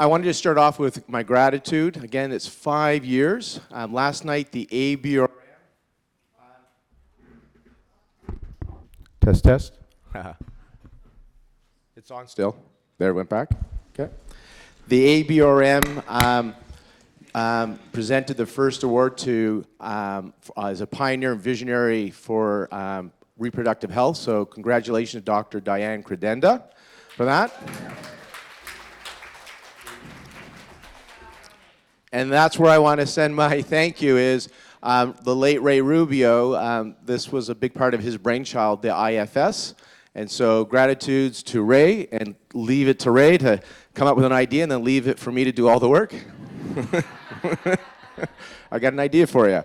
I wanted to start off with my gratitude. Again, it's 5 years. Last night, the ABRM. Test. It's on still. There, it went back. Okay. The ABRM presented the first award to as a pioneer and visionary for reproductive health. So congratulations to Dr. Diane Credenda for that. And that's where I want to send my thank you is the late Ray Rubio. This was a big part of his brainchild, the IFS. And so gratitudes to Ray, and leave it to Ray to come up with an idea and then leave it for me to do all the work. I got an idea for you.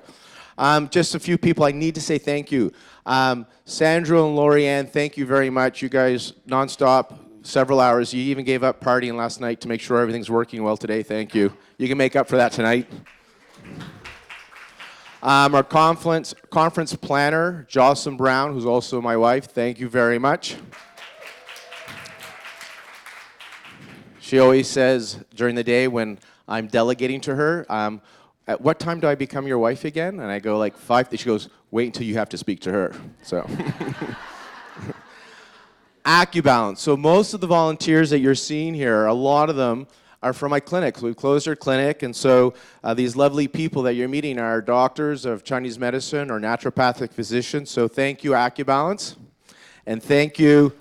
Just a few people I need to say thank you. Sandra and Lorianne, thank you very much. You guys nonstop, several hours. You even gave up partying last night to make sure everything's working well today. Thank you. You can make up for that tonight. Our conference planner, Jocelyn Brown, who's also my wife, thank you very much. She always says during the day when I'm delegating to her, at what time do I become your wife again? And I go like 5. She goes, wait until you have to speak to her. So. AccuBalance. So most of the volunteers that you're seeing here, a lot of them are from my clinic. So we've closed our clinic, and so these lovely people that you're meeting are doctors of Chinese medicine or naturopathic physicians. So thank you, AccuBalance. And thank you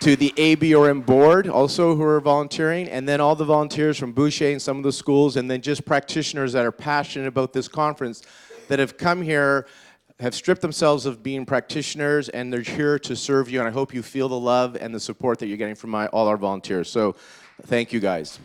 to the ABRM board also who are volunteering, and then all the volunteers from Boucher and some of the schools, and then just practitioners that are passionate about this conference that have come here, have stripped themselves of being practitioners, and they're here to serve you, and I hope you feel the love and the support that you're getting from all our volunteers. So thank you guys.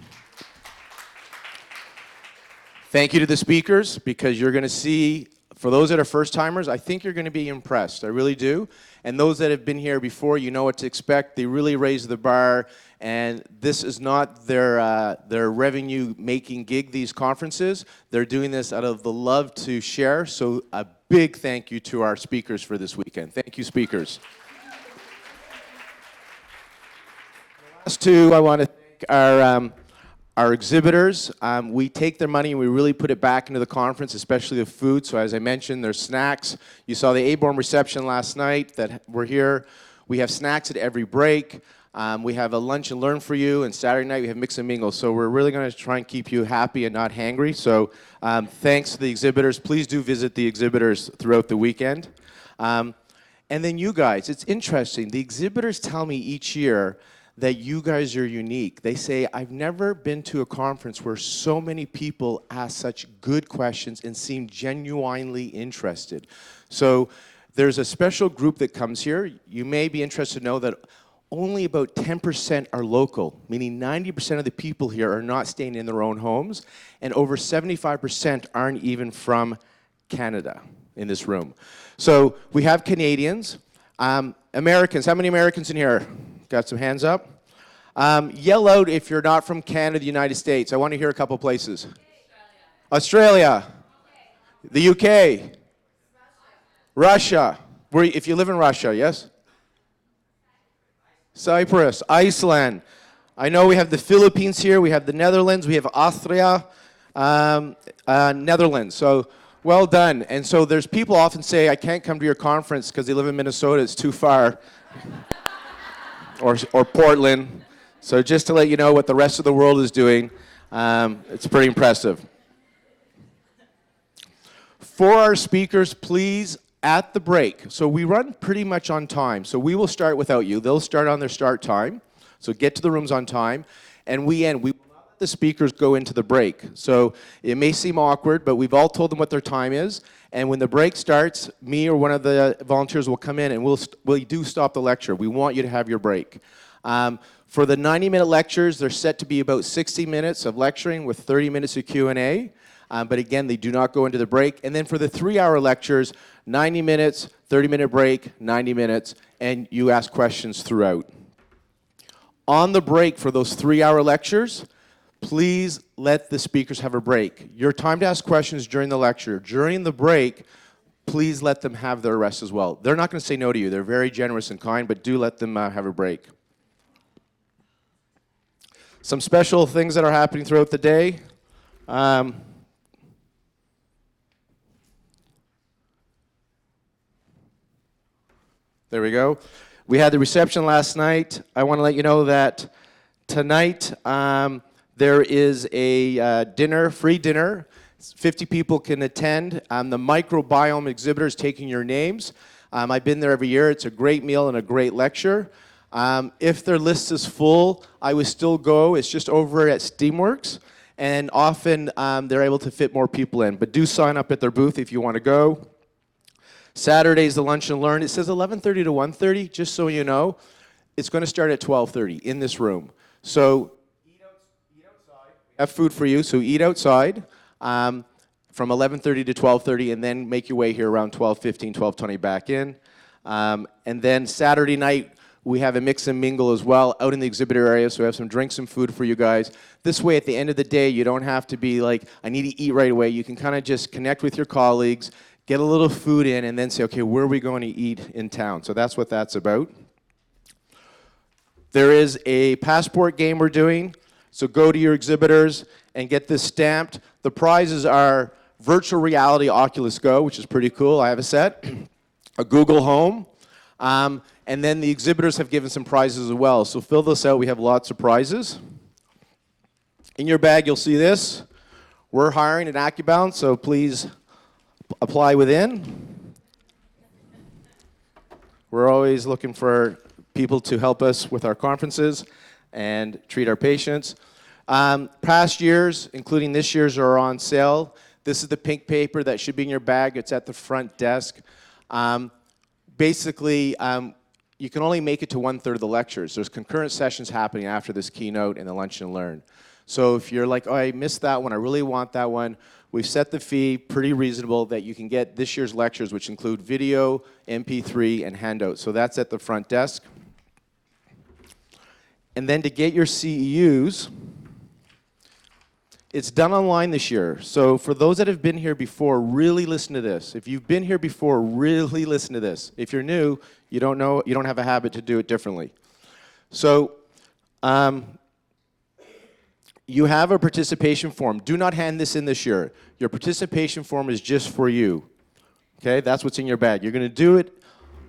Thank you to the speakers, because you're going to see, for those that are first-timers, I think you're going to be impressed. I really do. And those that have been here before, you know what to expect. They really raise the bar, and this is not their revenue-making gig, these conferences. They're doing this out of the love to share, so a big thank you to our speakers for this weekend. Thank you, speakers. The last two, I want to thank our exhibitors. We take their money and we really put it back into the conference, especially the food. So as I mentioned, there's snacks. You saw the ABORM reception last night that we're here. We have snacks at every break. We have a lunch and learn for you, and Saturday night we have mix and mingle. So we're really going to try and keep you happy and not hangry. So thanks to the exhibitors. Please do visit the exhibitors throughout the weekend. And then you guys, it's interesting. The exhibitors tell me each year that you guys are unique. They say, I've never been to a conference where so many people ask such good questions and seem genuinely interested. So there's a special group that comes here. You may be interested to know that only about 10% are local, meaning 90% of the people here are not staying in their own homes, and over 75% aren't even from Canada in this room. So we have Canadians. Americans, how many Americans in here? Got some hands up? Yell out if you're not from Canada, the United States. I want to hear a couple places. Australia. The UK. Russia. If you live in Russia, yes? Cyprus, Iceland. I know we have the Philippines here. We have the Netherlands. We have Austria, Netherlands. So well done. And so there's people often say, I can't come to your conference because they live in Minnesota. It's too far. or Portland. So just to let you know what the rest of the world is doing, it's pretty impressive. For our speakers, please, at the break, so we run pretty much on time, so we will start without you. They'll start on their start time, so get to the rooms on time, and we end. We will not let the speakers go into the break. So it may seem awkward, but we've all told them what their time is, and when the break starts, me or one of the volunteers will come in and we'll do stop the lecture. We want you to have your break. For the 90-minute lectures, they're set to be about 60 minutes of lecturing with 30 minutes of Q&A. But again, they do not go into the break. And then for the 3-hour lectures, 90 minutes, 30-minute break, 90 minutes, and you ask questions throughout. On the break for those 3-hour lectures, please let the speakers have a break. Your time to ask questions during the lecture. During the break, please let them have their rest as well. They're not going to say no to you. They're very generous and kind, but do let them have a break. Some special things that are happening throughout the day. There we go. We had the reception last night. I want to let you know that tonight there is a dinner, free dinner. 50 people can attend. The microbiome exhibitor is taking your names. I've been there every year. It's a great meal and a great lecture. If their list is full, I would still go. It's just over at Steamworks. And often they're able to fit more people in. But do sign up at their booth if you want to go. Saturday's the Lunch and Learn. It says 11:30 to 1:30, just so you know. It's going to start at 12:30 in this room. So eat outside. We have food for you, so eat outside from 11:30 to 12:30, and then make your way here around 12:15, 12:20 back in. And then Saturday night, we have a mix and mingle as well out in the exhibitor area, so we have some drinks and food for you guys. This way, at the end of the day, you don't have to be like, I need to eat right away. You can kind of just connect with your colleagues, get a little food in, and then say, okay, where are we going to eat in town? So that's what that's about. There is a passport game we're doing, so go to your exhibitors and get this stamped. The prizes are virtual reality Oculus Go, which is pretty cool. I have a set. A Google Home. And then the exhibitors have given some prizes as well. So fill this out. We have lots of prizes. In your bag, you'll see this. We're hiring at AccuBound, so please apply within. We're always looking for people to help us with our conferences and treat our patients. Past years, including this year's, are on sale. This is the pink paper that should be in your bag. It's at the front desk. Basically, you can only make it to 1/3 of the lectures. There's concurrent sessions happening after this keynote and the Lunch and Learn. So if you're like, oh, I missed that one, I really want that one, we've set the fee pretty reasonable that you can get this year's lectures, which include video, MP3, and handouts. So that's at the front desk. And then to get your CEUs, it's done online this year. So for those that have been here before, really listen to this. If you've been here before, really listen to this. If you're new, you don't know, you don't have a habit to do it differently. So you have a participation form. Do not hand this in this year. Your participation form is just for you. Okay, that's what's in your bag. You're going to do it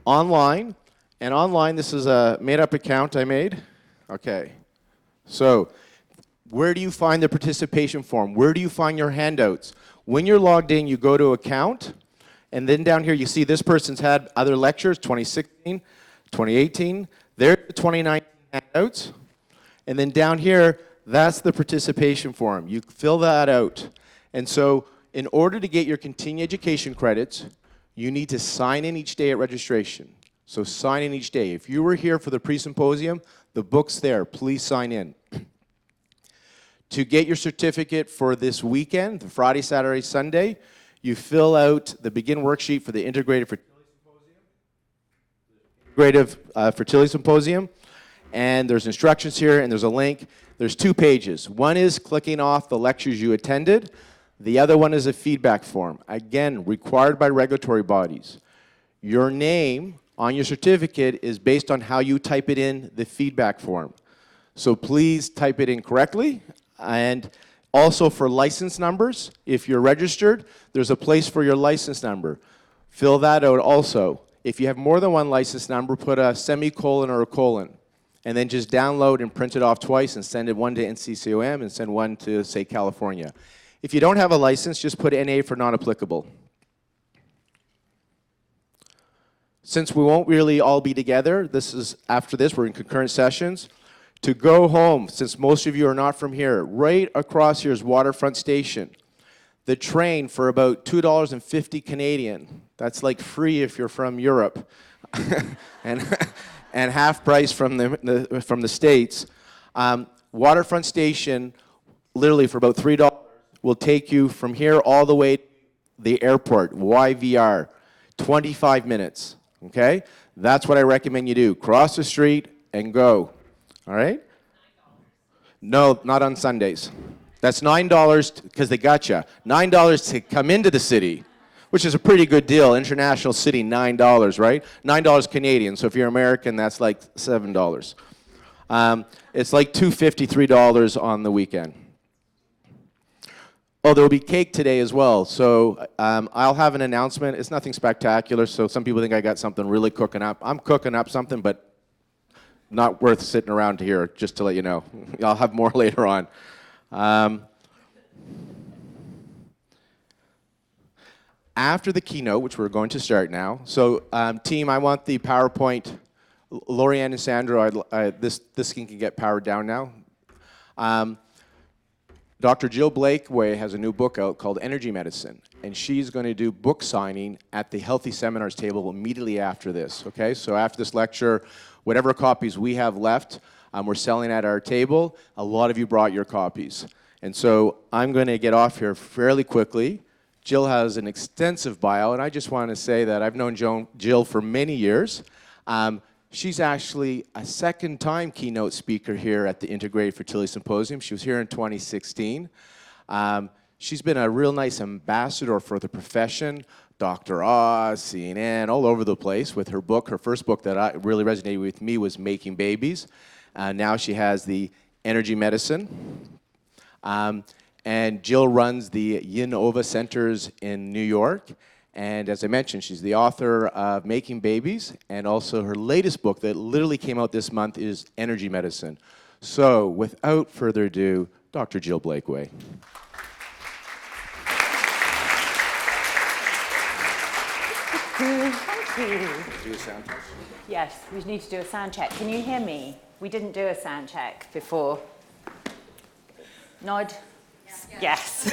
online. And online, this is a made-up account I made. Okay, so where do you find the participation form? Where do you find your handouts? When you're logged in, you go to account, and then down here you see this person's had other lectures, 2016, 2018. There's the 2019 handouts. And then down here, that's the participation form. You fill that out. And so in order to get your continuing education credits, you need to sign in each day at registration. So sign in each day. If you were here for the pre-symposium, the book's there. Please sign in. To get your certificate for this weekend, the Friday, Saturday, Sunday, you fill out the begin worksheet for the Integrative Fertility Symposium. And there's instructions here, and there's a link. There's 2 pages. One is clicking off the lectures you attended. The other one is a feedback form. Again, required by regulatory bodies. Your name on your certificate is based on how you type it in the feedback form. So please type it in correctly. And also for license numbers, if you're registered, there's a place for your license number. Fill that out also. If you have more than one license number, put a semicolon or a colon. And then just download and print it off twice and send it one to NCCOM and send one to, say, California. If you don't have a license, just put NA for non-applicable. Since we won't really all be together, after this, we're in concurrent sessions. To go home, since most of you are not from here, right across here is Waterfront Station. The train for about $2.50 Canadian. That's like free if you're from Europe, and half price from the States. Waterfront Station, literally for about $3, will take you from here all the way to the airport, YVR, 25 minutes. Okay, that's what I recommend you do. Cross the street and go. All right? No, not on Sundays. That's $9 because they got you. $9 to come into the city, which is a pretty good deal. International city, $9, right? $9 Canadian. So if you're American, that's like $7. It's like $2.50, $3 on the weekend. Oh, there will be cake today as well. So I'll have an announcement. It's nothing spectacular, so some people think I got something really cooking up. I'm cooking up something, but not worth sitting around to hear, just to let you know. I'll have more later on. After the keynote, which we're going to start now, so team, I want the PowerPoint. Lorianne and Sandra, this can get powered down now. Dr. Jill Blakeway has a new book out called Energy Medicine, and she's going to do book signing at the Healthy Seminars table immediately after this, okay? So after this lecture, whatever copies we have left, we're selling at our table. A lot of you brought your copies. And so I'm going to get off here fairly quickly. Jill has an extensive bio, and I just want to say that I've known Jill for many years. She's actually a second-time keynote speaker here at the Integrated Fertility Symposium. She was here in 2016. She's been a real nice ambassador for the profession, Dr. Oz, CNN, all over the place with her book. Her first book that really resonated with me was Making Babies. Now she has the Energy Medicine. And Jill runs the Yinova Centers in New York. And as I mentioned, she's the author of Making Babies, and also her latest book that literally came out this month is Energy Medicine. So without further ado, Dr. Jill Blakeway. Thank you. Do a sound check. Yes, we need to do a sound check. Can you hear me? We didn't do a sound check before. Nod. Yes.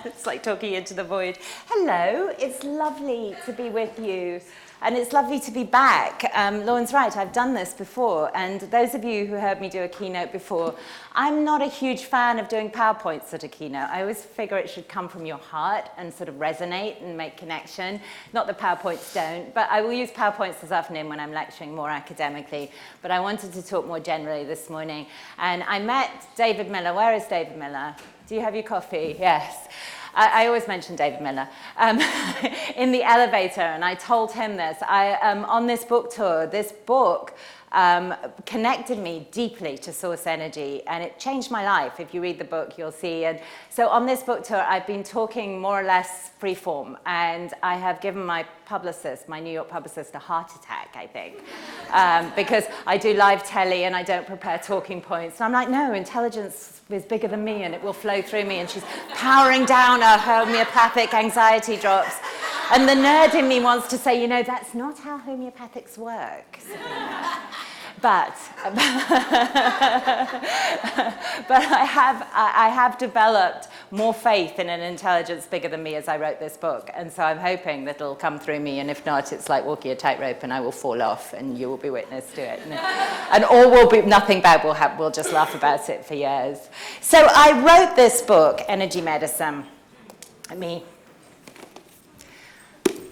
It's like talking into the void. Hello, it's lovely to be with you. And it's lovely to be back. Lauren's right, I've done this before. And those of you who heard me do a keynote before, I'm not a huge fan of doing PowerPoints at a keynote. I always figure it should come from your heart and sort of resonate and make connection. Not that PowerPoints don't, but I will use PowerPoints this afternoon when I'm lecturing more academically. But I wanted to talk more generally this morning. And I met David Miller. Where is David Miller? Do you have your coffee? Yes. I always mention David Miller, in the elevator, and I told him this. On this book tour, this book connected me deeply to source energy, and it changed my life. If you read the book, you'll see. And so on this book tour, I've been talking more or less freeform, and I have given my publicist, my New York publicist, a heart attack, I think, because I do live telly and I don't prepare talking points. And I'm like, no, intelligence is bigger than me and it will flow through me. And she's powering down her homeopathic anxiety drops. And the nerd in me wants to say, you know, that's not how homeopathics work. But I have developed more faith in an intelligence bigger than me as I wrote this book. And so I'm hoping that it'll come through me. And if not, it's like walking a tightrope and I will fall off and you will be witness to it. And all will be, nothing bad will happen. We'll just laugh about it for years. So I wrote this book, Energy Medicine.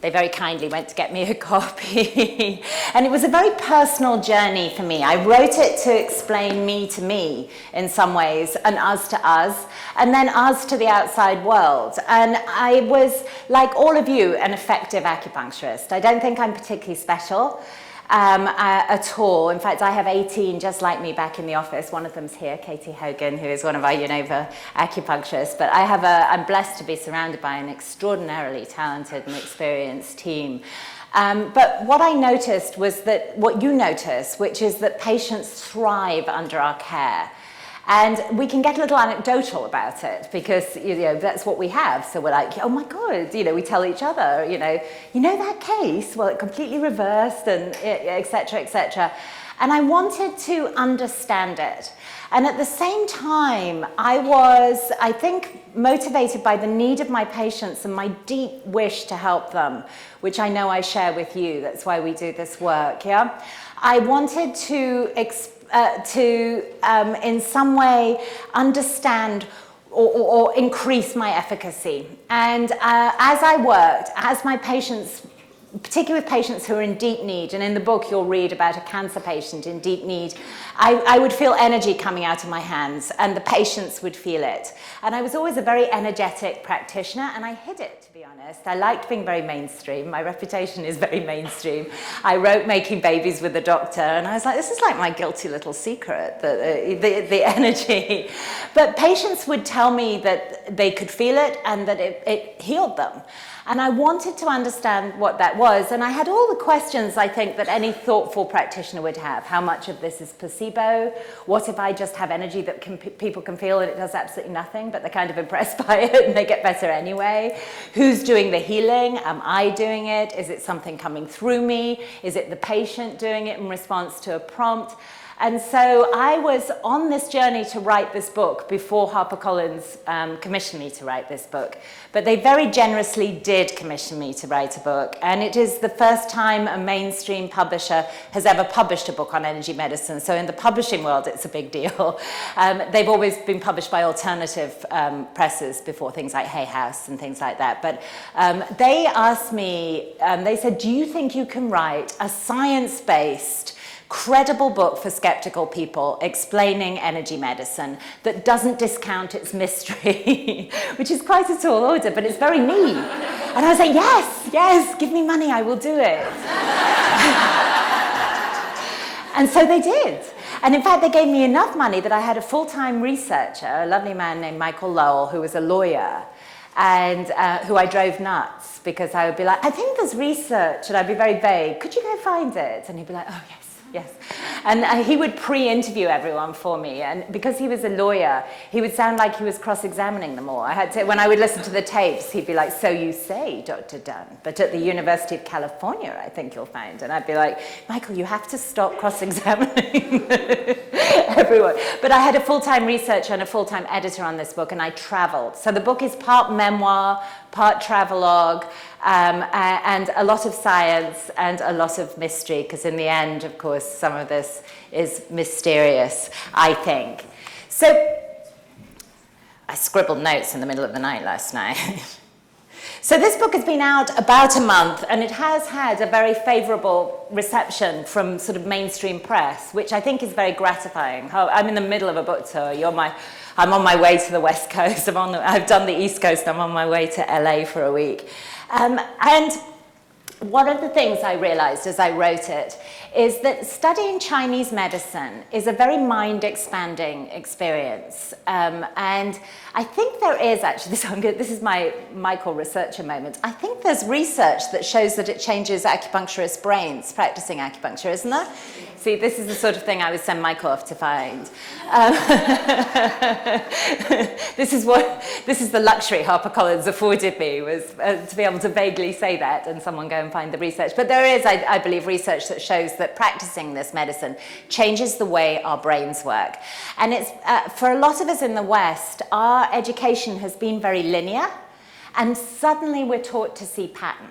They very kindly went to get me a copy. And it was a very personal journey for me. I wrote it to explain me to me in some ways, and us to us, and then us to the outside world. And I was, like all of you, an effective acupuncturist. I don't think I'm particularly special at all. In fact, I have 18 just like me back in the office. One of them's here, Katie Hogan, who is one of our Unova acupuncturists. But I'm blessed to be surrounded by an extraordinarily talented and experienced team. But what I noticed was that what you notice, which is that patients thrive under our care. And we can get a little anecdotal about it because, you know, that's what we have. So we're like, oh my God, you know, we tell each other, you know that case? Well, it completely reversed and et cetera, et cetera. And I wanted to understand it. And at the same time, I was, I think, motivated by the need of my patients and my deep wish to help them, which I know I share with you. That's why we do this work, yeah? I wanted to in some way understand or increase my efficacy. And as I worked, as my patients particularly with patients who are in deep need. And in the book, you'll read about a cancer patient in deep need. I would feel energy coming out of my hands, and the patients would feel it. And I was always a very energetic practitioner, and I hid it, to be honest. I liked being very mainstream. My reputation is very mainstream. I wrote Making Babies with the Doctor, and I was like, this is like my guilty little secret, the energy. But patients would tell me that they could feel it and that it healed them. And I wanted to understand what that was. And I had all the questions, I think, that any thoughtful practitioner would have. How much of this is placebo? What if I just have energy that people can feel and it does absolutely nothing, but they're kind of impressed by it and they get better anyway? Who's doing the healing? Am I doing it? Is it something coming through me? Is it the patient doing it in response to a prompt? And so I was on this journey to write this book before HarperCollins commissioned me to write this book. But they very generously did commission me to write a book. And it is the first time a mainstream publisher has ever published a book on energy medicine. So in the publishing world, it's a big deal. They've always been published by alternative presses before, things like Hay House and things like that. But they asked me, they said, do you think you can write a science-based credible book for skeptical people explaining energy medicine that doesn't discount its mystery, which is quite a tall order, but it's very me. And I was like, yes, give me money, I will do it. And so they did. And in fact, they gave me enough money that I had a full-time researcher, a lovely man named Michael Lowell, who was a lawyer, and who I drove nuts because I would be like, I think there's research, and I'd be very vague. Could you go find it? And he'd be like, oh, yes. Yes. And he would pre-interview everyone for me. And because he was a lawyer, he would sound like he was cross-examining them all. I had to, when I would listen to the tapes, he'd be like, so you say, Dr. Dunn, but at the University of California, I think you'll find. And I'd be like, Michael, you have to stop cross-examining everyone. But I had a full-time researcher and a full-time editor on this book, and I traveled. So the book is part memoir, part travelogue, and a lot of science and a lot of mystery, because in the end, of course, some of this is mysterious, I think. So I scribbled notes in the middle of the night last night. So this book has been out about a month, and it has had a very favorable reception from sort of mainstream press, which I think is very gratifying. I'm in the middle of a book tour. I'm on my way to the West Coast. I've done the East Coast. I'm on my way to LA for a week. And one of the things I realized as I wrote it is that studying Chinese medicine is a very mind-expanding experience. And I think there is actually, this is my Michael researcher moment, I think there's research that shows that it changes acupuncturists' brains practicing acupuncture, isn't there? See, this is the sort of thing I would send Michael off to find. This is the luxury HarperCollins afforded me, was to be able to vaguely say that and someone go and find the research. But there is, I believe, research that shows that practicing this medicine changes the way our brains work. And it's, for a lot of us in the West, our education has been very linear, and suddenly we're taught to see pattern.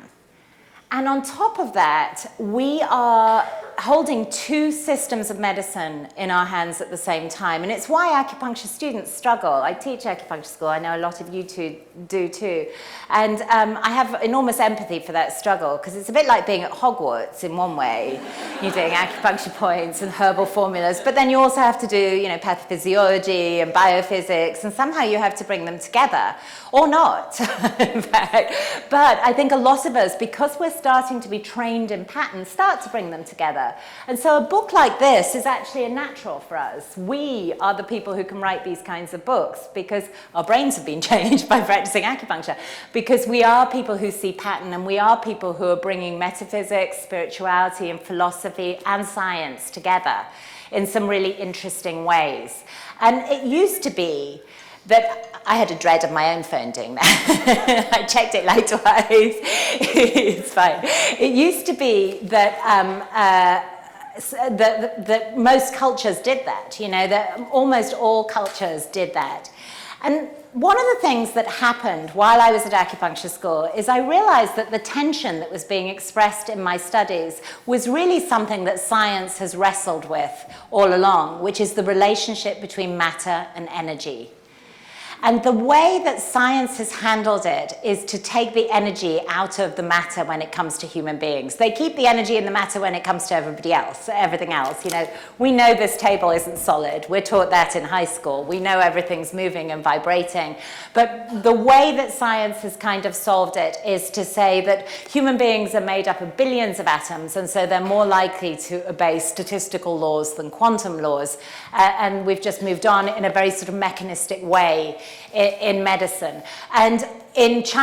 And on top of that, we are holding two systems of medicine in our hands at the same time. And it's why acupuncture students struggle. I teach acupuncture school. I know a lot of you two do too. And I have enormous empathy for that struggle, because it's a bit like being at Hogwarts in one way. You're doing acupuncture points and herbal formulas, but then you also have to do, pathophysiology and biophysics, and somehow you have to bring them together, or not, in fact. But I think a lot of us, because we're starting to be trained in patterns, start to bring them together. And so a book like this is actually a natural for us. We are the people who can write these kinds of books because our brains have been changed by practicing acupuncture, because we are people who see pattern, and we are people who are bringing metaphysics, spirituality, and philosophy and science together in some really interesting ways. And it used to be that I had a dread of my own phone doing that. I checked it like twice. It's fine. It used to be that that most cultures did that, that almost all cultures did that. And one of the things that happened while I was at acupuncture school is I realized that the tension that was being expressed in my studies was really something that science has wrestled with all along, which is the relationship between matter and energy. And the way that science has handled it is to take the energy out of the matter when it comes to human beings. They keep the energy in the matter when it comes to everybody else, everything else. You know, we know this table isn't solid. We're taught that in high school. We know everything's moving and vibrating. But the way that science has kind of solved it is to say that human beings are made up of billions of atoms, and so they're more likely to obey statistical laws than quantum laws. And we've just moved on in a very sort of mechanistic way in medicine. And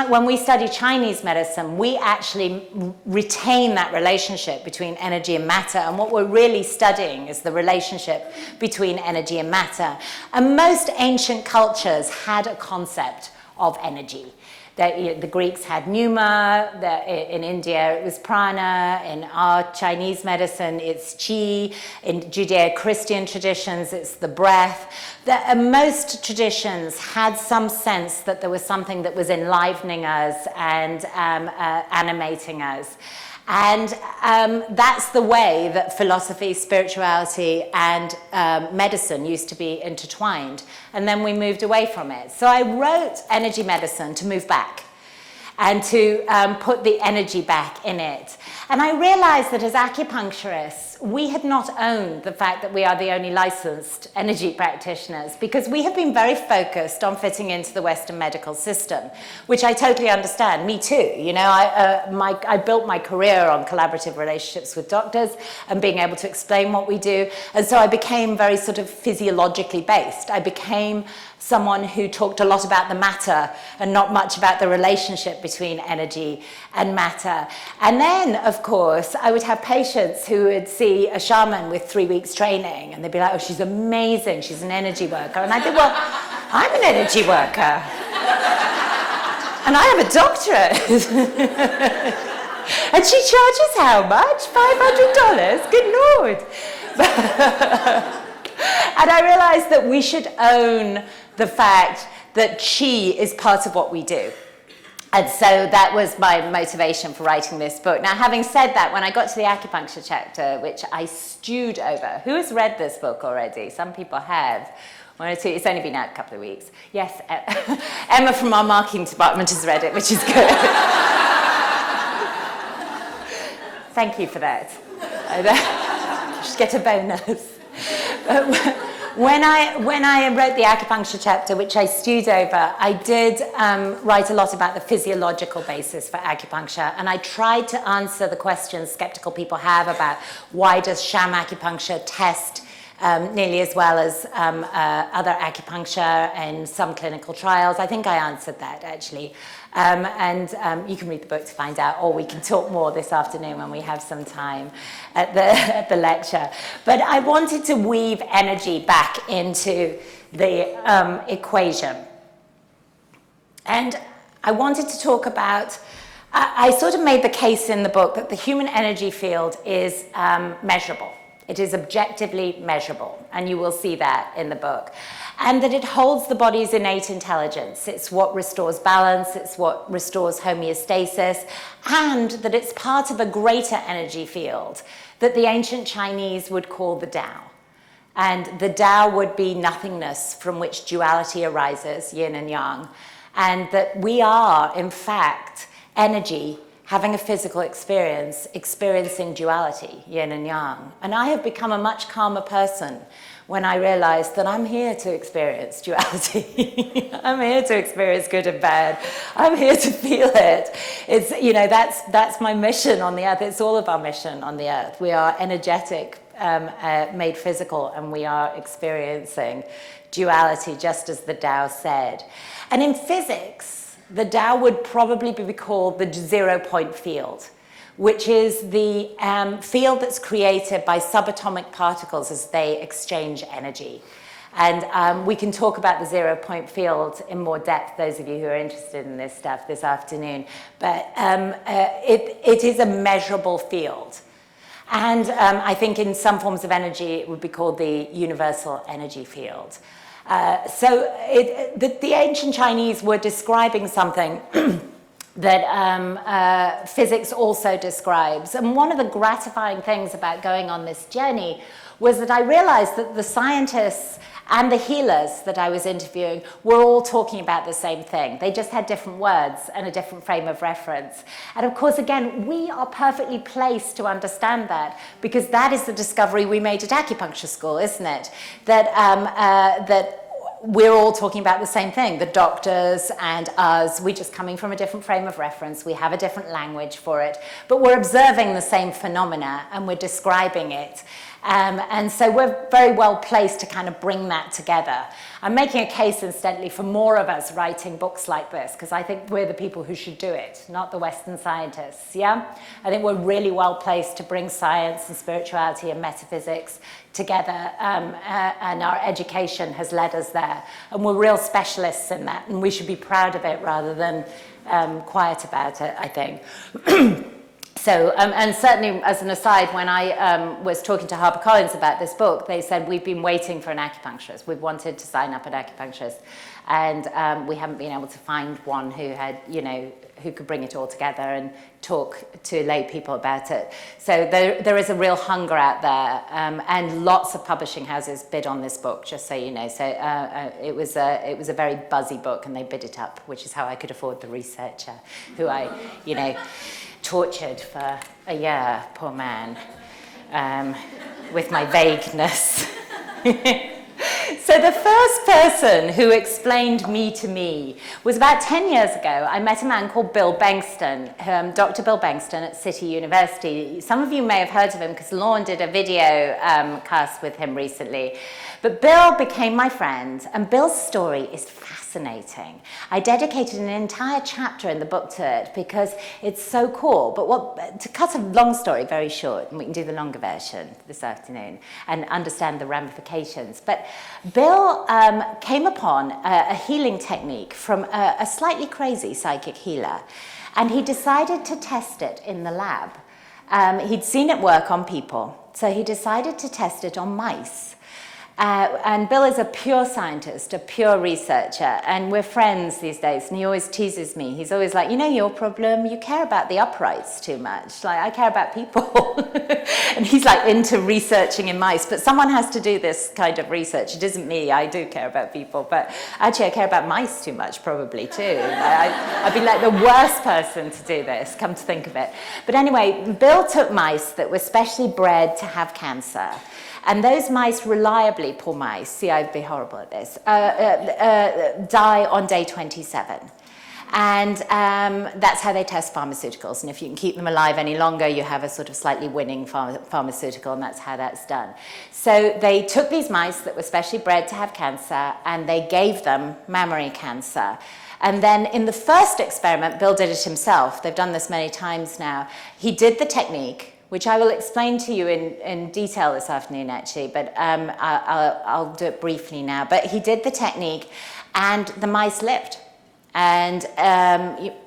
when we study Chinese medicine, we actually retain that relationship between energy and matter. And what we're really studying is the relationship between energy and matter. And most ancient cultures had a concept of energy. The Greeks had pneuma, in India it was prana, in our Chinese medicine it's qi, in Judeo-Christian traditions it's the breath. Most traditions had some sense that there was something that was enlivening us and animating us. And that's the way that philosophy, spirituality, and medicine used to be intertwined. And then we moved away from it. So I wrote Energy Medicine to move back and to put the energy back in it. And I realized that as acupuncturists, we had not owned the fact that we are the only licensed energy practitioners, because we have been very focused on fitting into the Western medical system, which I totally understand. Me too. You know, I built my career on collaborative relationships with doctors and being able to explain what we do. And so I became very sort of physiologically based. I became someone who talked a lot about the matter and not much about the relationship between energy and matter. And then, of course, I would have patients who would see a shaman with 3 weeks training, and they'd be like, oh, she's amazing, she's an energy worker. And I'd be, well, I'm an energy worker. And I have a doctorate. And she charges how much? $500? Good Lord. And I realized that we should own the fact that qi is part of what we do. And so that was my motivation for writing this book. Now, having said that, when I got to the acupuncture chapter, which I stewed over, who has read this book already? Some people have. One or two. It's only been out a couple of weeks. Yes, Emma from our marketing department has read it, which is good. Thank you for that. You should get a bonus. When I wrote the acupuncture chapter, which I stewed over, I did write a lot about the physiological basis for acupuncture, and I tried to answer the questions skeptical people have about why does sham acupuncture test nearly as well as other acupuncture and some clinical trials. I think I answered that, actually. You can read the book to find out, or we can talk more this afternoon when we have some time at the lecture. But I wanted to weave energy back into the equation. And I wanted to talk about, I sort of made the case in the book that the human energy field is measurable. It is objectively measurable, and you will see that in the book. And that it holds the body's innate intelligence. It's what restores balance, it's what restores homeostasis, and that it's part of a greater energy field that the ancient Chinese would call the Tao. And the Tao would be nothingness from which duality arises, yin and yang. And that we are, in fact, energy having a physical experience, experiencing duality, yin and yang. And I have become a much calmer person when I realized that I'm here to experience duality. I'm here to experience good and bad. I'm here to feel it. It's, you know, that's my mission on the earth. It's all of our mission on the earth. We are energetic, made physical, and we are experiencing duality, just as the Tao said. And in physics, the Tao would probably be called the 0-point field, which is the field that's created by subatomic particles as they exchange energy. And we can talk about the 0-point field in more depth, those of you who are interested in this stuff this afternoon. But it is a measurable field. And I think in some forms of energy, it would be called the universal energy field. The ancient Chinese were describing something that physics also describes. And one of the gratifying things about going on this journey was that I realized that the scientists and the healers that I was interviewing were all talking about the same thing. They just had different words and a different frame of reference. And of course, again, we are perfectly placed to understand that, because that is the discovery we made at acupuncture school, isn't it? That we're all talking about the same thing, the doctors and us. We're just coming from a different frame of reference. We have a different language for it, but we're observing the same phenomena and we're describing it. And so we're very well placed to kind of bring that together. I'm making a case, incidentally, for more of us writing books like this, because I think we're the people who should do it, not the Western scientists, yeah? I think we're really well placed to bring science and spirituality and metaphysics together, and our education has led us there. And we're real specialists in that, and we should be proud of it rather than quiet about it, I think. So, and certainly as an aside, when I was talking to HarperCollins about this book, they said, we've been waiting for an acupuncturist. We've wanted to sign up an acupuncturist, and we haven't been able to find one who had, you know, who could bring it all together and talk to lay people about it. So there is a real hunger out there, and lots of publishing houses bid on this book, just so you know. So it was a very buzzy book, and they bid it up, which is how I could afford the researcher, who I, you know, tortured for a year, poor man, with my vagueness. So the first person who explained me to me was about 10 years ago. I met a man called Bill Bengston, Dr. Bill Bengston at City University. Some of you may have heard of him because Lorne did a video cast with him recently. But Bill became my friend, and Bill's story is fascinating. I dedicated an entire chapter in the book to it because it's so cool. But to cut a long story very short, and we can do the longer version this afternoon and understand the ramifications. But Bill came upon a healing technique from a slightly crazy psychic healer, and he decided to test it in the lab. He'd seen it work on people, so he decided to test it on mice. And Bill is a pure scientist, a pure researcher, and we're friends these days, and he always teases me. He's always like, you know your problem? You care about the uprights too much. Like, I care about people. And he's like into researching in mice, but someone has to do this kind of research. It isn't me, I do care about people, but actually I care about mice too much, probably too. I'd be like the worst person to do this, come to think of it. But anyway, Bill took mice that were specially bred to have cancer. And those mice reliably, poor mice, see, I'd be horrible at this, die on day 27. And that's how they test pharmaceuticals. And if you can keep them alive any longer, you have a sort of slightly winning pharmaceutical, and that's how that's done. So they took these mice that were specially bred to have cancer, and they gave them mammary cancer. And then in the first experiment, Bill did it himself. They've done this many times now. He did the technique, which I will explain to you in detail this afternoon, actually, but I'll do it briefly now. But he did the technique, and the mice lived, and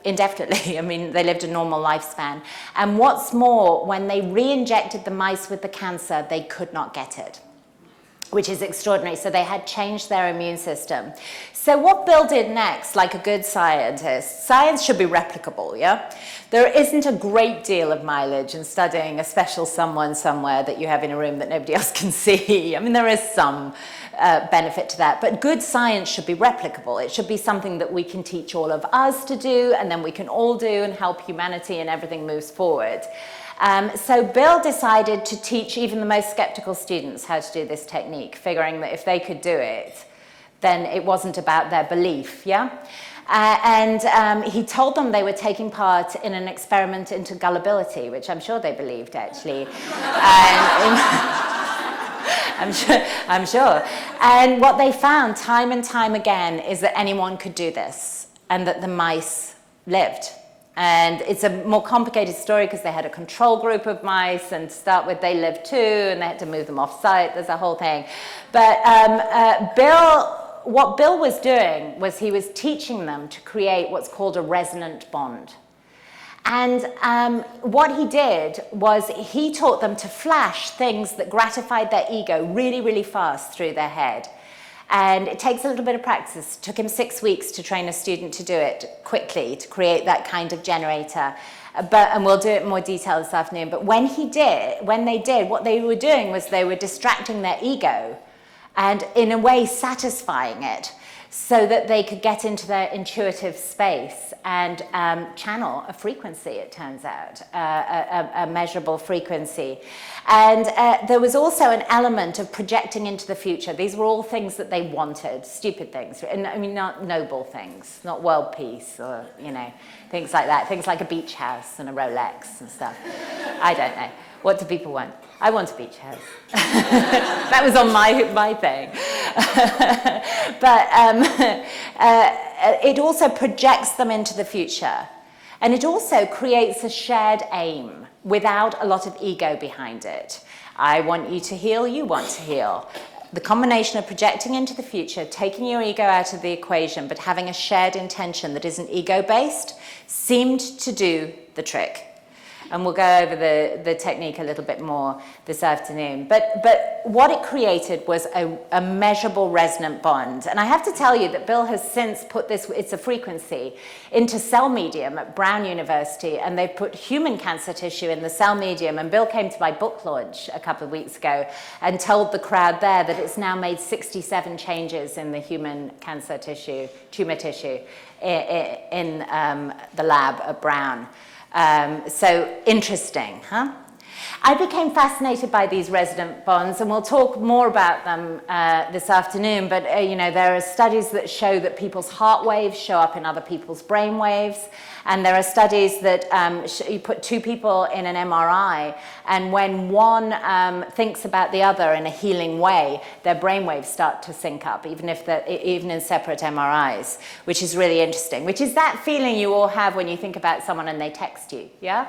indefinitely. I mean, they lived a normal lifespan. And what's more, when they re-injected the mice with the cancer, they could not get it, which is extraordinary. So they had changed their immune system. So what Bill did next, like a good scientist, science should be replicable, yeah? There isn't a great deal of mileage in studying a special someone somewhere that you have in a room that nobody else can see. I mean, there is some benefit to that, but good science should be replicable. It should be something that we can teach all of us to do, and then we can all do and help humanity, and everything moves forward. So Bill decided to teach even the most skeptical students how to do this technique, figuring that if they could do it, then it wasn't about their belief, yeah? And he told them they were taking part in an experiment into gullibility, which I'm sure they believed, actually. I'm sure. And what they found time and time again is that anyone could do this, and that the mice lived. And it's a more complicated story because they had a control group of mice, and to start with, they lived too, and they had to move them off site. There's a whole thing. But what Bill was doing was he was teaching them to create what's called a resonant bond. And what he did was he taught them to flash things that gratified their ego really, really fast through their head. And it takes a little bit of practice. It took him 6 weeks to train a student to do it quickly, to create that kind of generator. And we'll do it in more detail this afternoon. But when they did, what they were doing was they were distracting their ego and in a way satisfying it, so that they could get into their intuitive space and channel a frequency, it turns out, a measurable frequency. And there was also an element of projecting into the future. These were all things that they wanted, stupid things, and I mean, not noble things, not world peace or, you know, things like that, things like a beach house and a Rolex and stuff. I don't know. What do people want? I want a beach house. That was on my thing. But it also projects them into the future. And it also creates a shared aim without a lot of ego behind it. I want you to heal, you want to heal. The combination of projecting into the future, taking your ego out of the equation, but having a shared intention that isn't ego-based, seemed to do the trick. And we'll go over the technique a little bit more this afternoon. But what it created was a measurable resonant bond. And I have to tell you that Bill has since put this, it's a frequency, into cell medium at Brown University, and they've put human cancer tissue in the cell medium. And Bill came to my book launch a couple of weeks ago and told the crowd there that it's now made 67 changes in the human cancer tissue, tumor tissue, in the lab at Brown. So interesting, huh? I became fascinated by these resonant bonds, and we'll talk more about them this afternoon, but you know, there are studies that show that people's heart waves show up in other people's brain waves, and there are studies that you put two people in an MRI, and when one thinks about the other in a healing way, their brain waves start to sync up, even in separate MRIs, which is really interesting, which is that feeling you all have when you think about someone and they text you, yeah?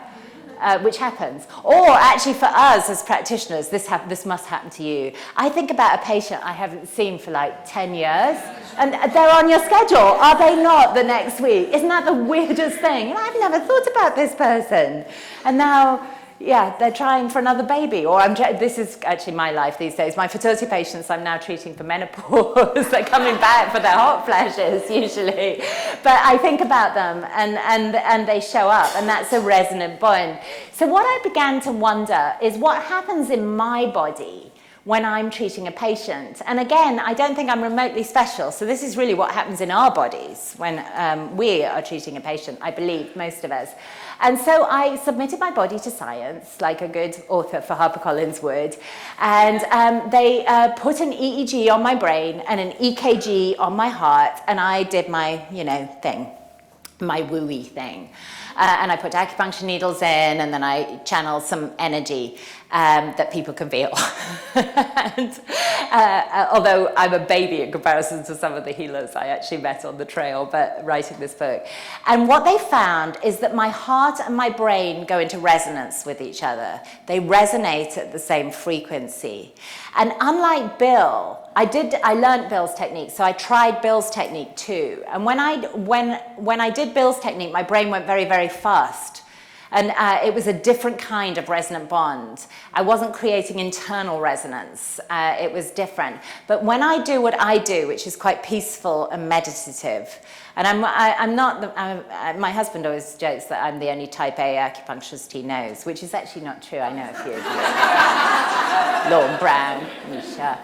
Which happens. Or actually for us as practitioners, this must happen to you. I think about a patient I haven't seen for like 10 years, and they're on your schedule. Are they not the next week? Isn't that the weirdest thing? And I've never thought about this person. And now, yeah, they're trying for another baby. Or this is actually my life these days. My fertility patients I'm now treating for menopause. They're coming back for their hot flashes usually. But I think about them and they show up, and that's a resonant bond. So what I began to wonder is what happens in my body when I'm treating a patient. And again, I don't think I'm remotely special. So this is really what happens in our bodies when we are treating a patient, I believe, most of us. And so I submitted my body to science, like a good author for HarperCollins would, and they put an EEG on my brain and an EKG on my heart, and I did my, you know, thing, my woo-y thing. And I put acupuncture needles in, and then I channeled some energy that people can feel. And, although I'm a baby in comparison to some of the healers I actually met on the trail, but writing this book. And what they found is that my heart and my brain go into resonance with each other. They resonate at the same frequency. And unlike Bill, I learned Bill's technique, so I tried Bill's technique too. And when I did Bill's technique, my brain went very, very fast. And it was a different kind of resonant bond. I wasn't creating internal resonance. It was different. But when I do what I do, which is quite peaceful and meditative, and my husband always jokes that I'm the only type A acupuncturist he knows, which is actually not true. I know a few of you. Lauren Brown, Misha.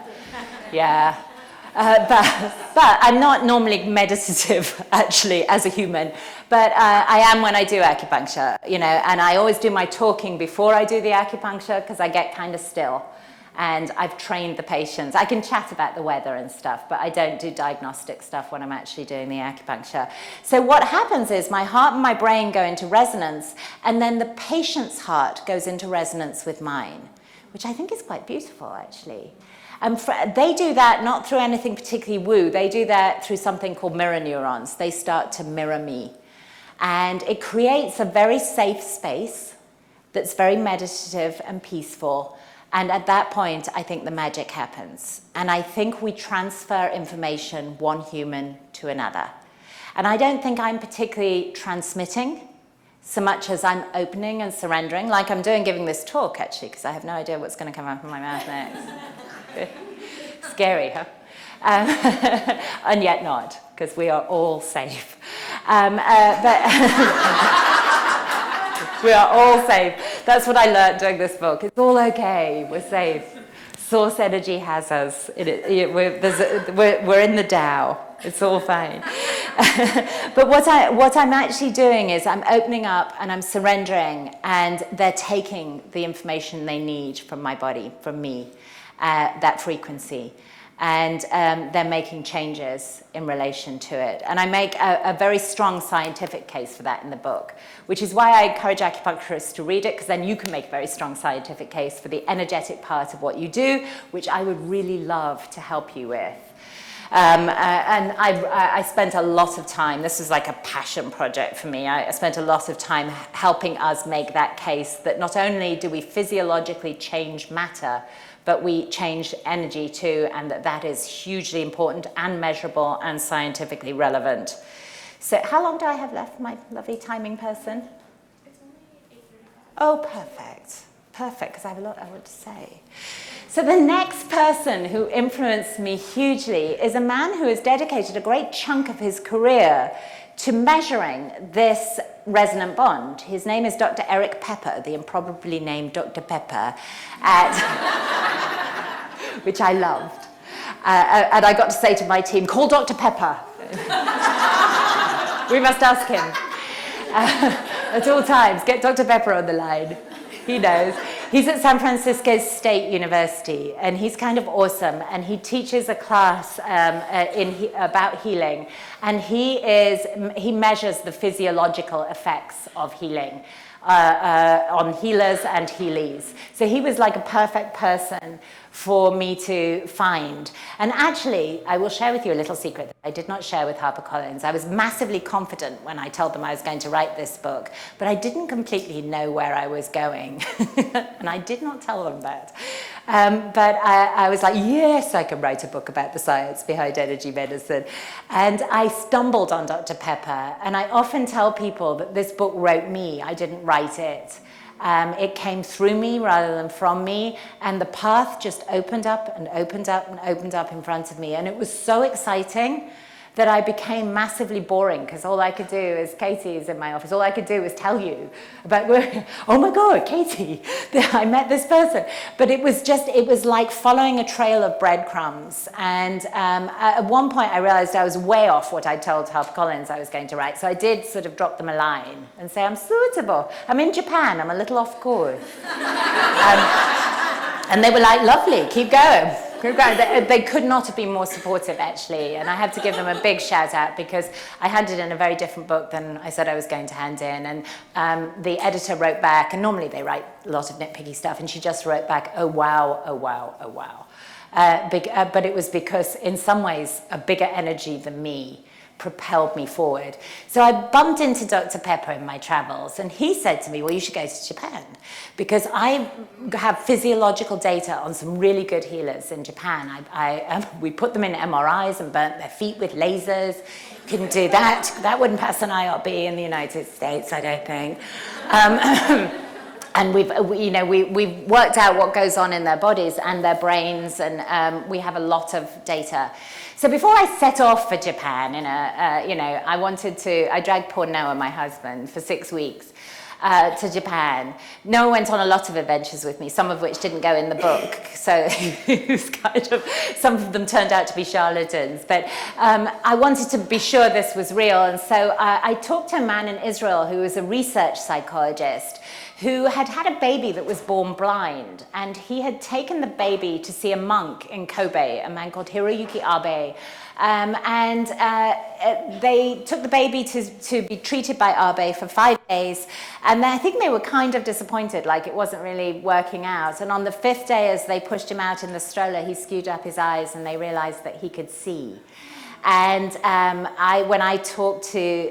Yeah. But I'm not normally meditative, actually, as a human. But I am when I do acupuncture, you know, and I always do my talking before I do the acupuncture because I get kind of still. And I've trained the patients. I can chat about the weather and stuff, but I don't do diagnostic stuff when I'm actually doing the acupuncture. So what happens is my heart and my brain go into resonance, and then the patient's heart goes into resonance with mine, which I think is quite beautiful, actually. And they do that not through anything particularly woo. They do that through something called mirror neurons. They start to mirror me. And it creates a very safe space that's very meditative and peaceful. And at that point, I think the magic happens. And I think we transfer information one human to another. And I don't think I'm particularly transmitting so much as I'm opening and surrendering, like I'm doing giving this talk, actually, because I have no idea what's going to come out of my mouth next. Scary, huh? And yet not, because we are all safe. We are all safe. That's what I learned doing this book. It's all okay. We're safe. Source energy has us. We're in the Tao. It's all fine. But what I'm actually doing is I'm opening up and I'm surrendering, and they're taking the information they need from my body, from me, that frequency. And they're making changes in relation to it. And I make a very strong scientific case for that in the book, which is why I encourage acupuncturists to read it, because then you can make a very strong scientific case for the energetic part of what you do, which I would really love to help you with. And I spent a lot of time, this is like a passion project for me, I spent a lot of time helping us make that case that not only do we physiologically change matter, but we change energy too, and that is hugely important and measurable and scientifically relevant. So how long do I have left, my lovely timing person? It's only 8:35. Oh, perfect. Perfect, because I have a lot I want to say. So the next person who influenced me hugely is a man who has dedicated a great chunk of his career to measuring this resonant bond. His name is Dr. Eric Pepper, the improbably named Dr. Pepper, which I loved. And I got to say to my team, call Dr. Pepper. We must ask him. At all times, get Dr. Pepper on the line. He knows. He's at San Francisco State University, and he's kind of awesome, and he teaches a class about healing, and he measures the physiological effects of healing on healers and healees. So he was like a perfect person for me to find. And actually, I will share with you a little secret that I did not share with HarperCollins. I was massively confident when I told them I was going to write this book, but I didn't completely know where I was going. And I did not tell them that. But I was like, yes, I can write a book about the science behind energy medicine. And I stumbled on Dr. Pepper. And I often tell people that this book wrote me. I didn't write it. It came through me rather than from me, and the path just opened up and opened up and opened up in front of me, and it was so exciting that I became massively boring, because all I could do is, Katie is in my office, all I could do was tell you about, oh my God, Katie, I met this person. But it was like following a trail of breadcrumbs. And at one point I realized I was way off what I told HarperCollins I was going to write. So I did sort of drop them a line and say, I'm suitable. I'm in Japan, I'm a little off course. And they were like, lovely, keep going. They could not have been more supportive, actually, and I have to give them a big shout out, because I handed in a very different book than I said I was going to hand in, and the editor wrote back, and normally they write a lot of nitpicky stuff, and she just wrote back, oh wow, oh wow, oh wow. But it was because, in some ways, a bigger energy than me propelled me forward. So I bumped into Dr. Pepper in my travels, and he said to me, well, you should go to Japan, because I have physiological data on some really good healers in Japan. We put them in MRIs and burnt their feet with lasers. Couldn't do that. That wouldn't pass an IRB in the United States, I don't think. And we've worked out what goes on in their bodies and their brains, and we have a lot of data. So before I set off for Japan, I dragged poor Noah, my husband, for 6 weeks to Japan. Noah went on a lot of adventures with me, some of which didn't go in the book. So it was kind of, some of them turned out to be charlatans. But I wanted to be sure this was real. And so I talked to a man in Israel who was a research psychologist, who had had a baby that was born blind, and he had taken the baby to see a monk in Kobe, a man called Hiroyuki Abe, and they took the baby to be treated by Abe for 5 days, and then I think they were kind of disappointed, like it wasn't really working out, and on the 5th day, as they pushed him out in the stroller, he skewed up his eyes, and they realized that he could see. And when I talked to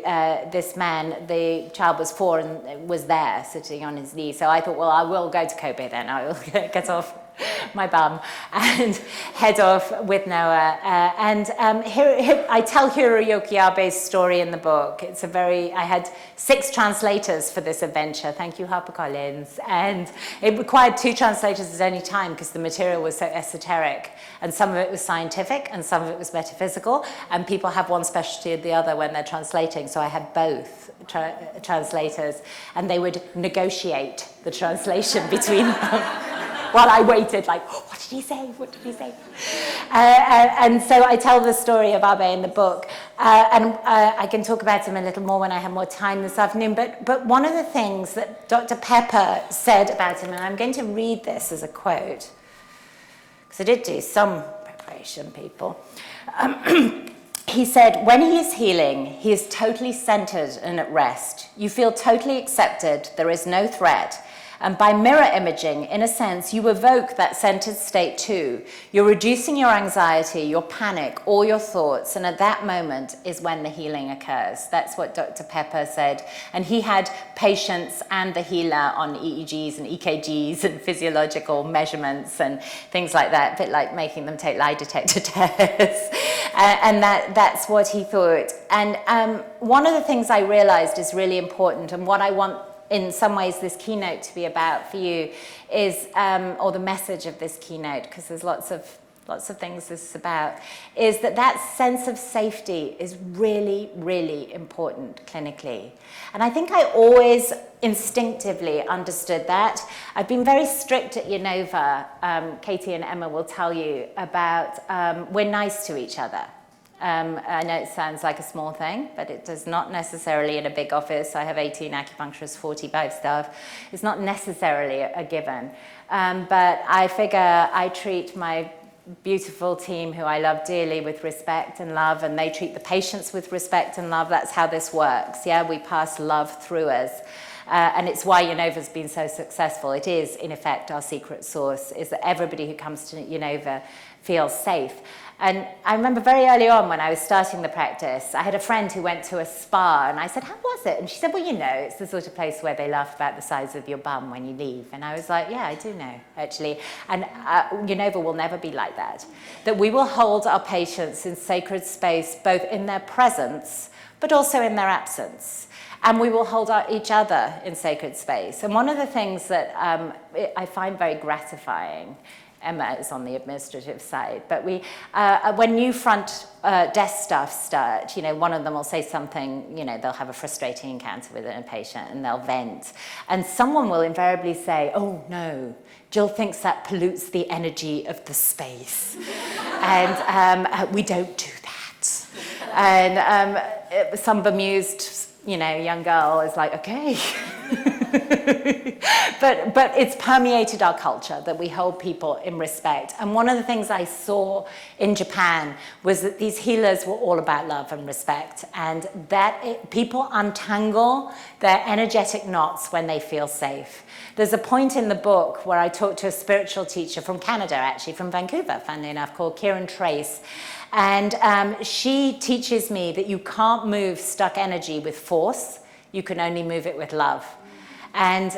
this man, the child was 4 and was there sitting on his knee. So I thought, well, I will go to Kobe then. I will get off my bum and head off with Noah. I tell Hiroyuki Abe's story in the book. I had 6 translators for this adventure. Thank you, HarperCollins. And it required 2 translators at any time because the material was so esoteric. And some of it was scientific and some of it was metaphysical. And people have one specialty or the other when they're translating. So I had both translators. And they would negotiate the translation between them. while I waited, like, oh, what did he say? What did he say? And so I tell the story of Abe in the book, and I can talk about him a little more when I have more time this afternoon, but one of the things that Dr. Pepper said about him, and I'm going to read this as a quote, because I did do some preparation, people. He said, when he is healing, he is totally centered and at rest. You feel totally accepted, there is no threat. And by mirror imaging, in a sense, you evoke that centered state too. You're reducing your anxiety, your panic, all your thoughts, and at that moment is when the healing occurs. That's what Dr. Pepper said. And he had patients and the healer on EEGs and EKGs and physiological measurements and things like that, a bit like making them take lie detector tests. And that's what he thought. And one of the things I realized is really important, and what I want in some ways this keynote to be about for you is, or the message of this keynote, because there's lots of things this is about, is that sense of safety is really, really important clinically. And I think I always instinctively understood that. I've been very strict at Unova. Katie and Emma will tell you about, we're nice to each other. I know it sounds like a small thing, but it does not necessarily in a big office. I have 18 acupuncturists, 45 staff. It's not necessarily a given. But I figure I treat my beautiful team, who I love dearly, with respect and love, and they treat the patients with respect and love. That's how this works. Yeah, we pass love through us. And it's why Unova's been so successful. It is, in effect, our secret sauce, is that everybody who comes to Unova feels safe. And I remember very early on when I was starting the practice, I had a friend who went to a spa, and I said, how was it? And she said, well, you know, it's the sort of place where they laugh about the size of your bum when you leave. And I was like, yeah, I do know, actually. And Unova will never be like that. That we will hold our patients in sacred space, both in their presence, but also in their absence. And we will hold each other in sacred space. And one of the things that I find very gratifying, Emma is on the administrative side, but when new front desk staff start, you know, one of them will say something, you know, they'll have a frustrating encounter with a patient and they'll vent. And someone will invariably say, oh no, Jill thinks that pollutes the energy of the space. And we don't do that. And some bemused, you know, young girl is like, okay. But it's permeated our culture that we hold people in respect. And one of the things I saw in Japan was that these healers were all about love and respect, and that people untangle their energetic knots when they feel safe. There's a point in the book where I talked to a spiritual teacher from Canada, actually, from Vancouver, funnily enough, called Kieran Trace. And she teaches me that you can't move stuck energy with force, you can only move it with love. And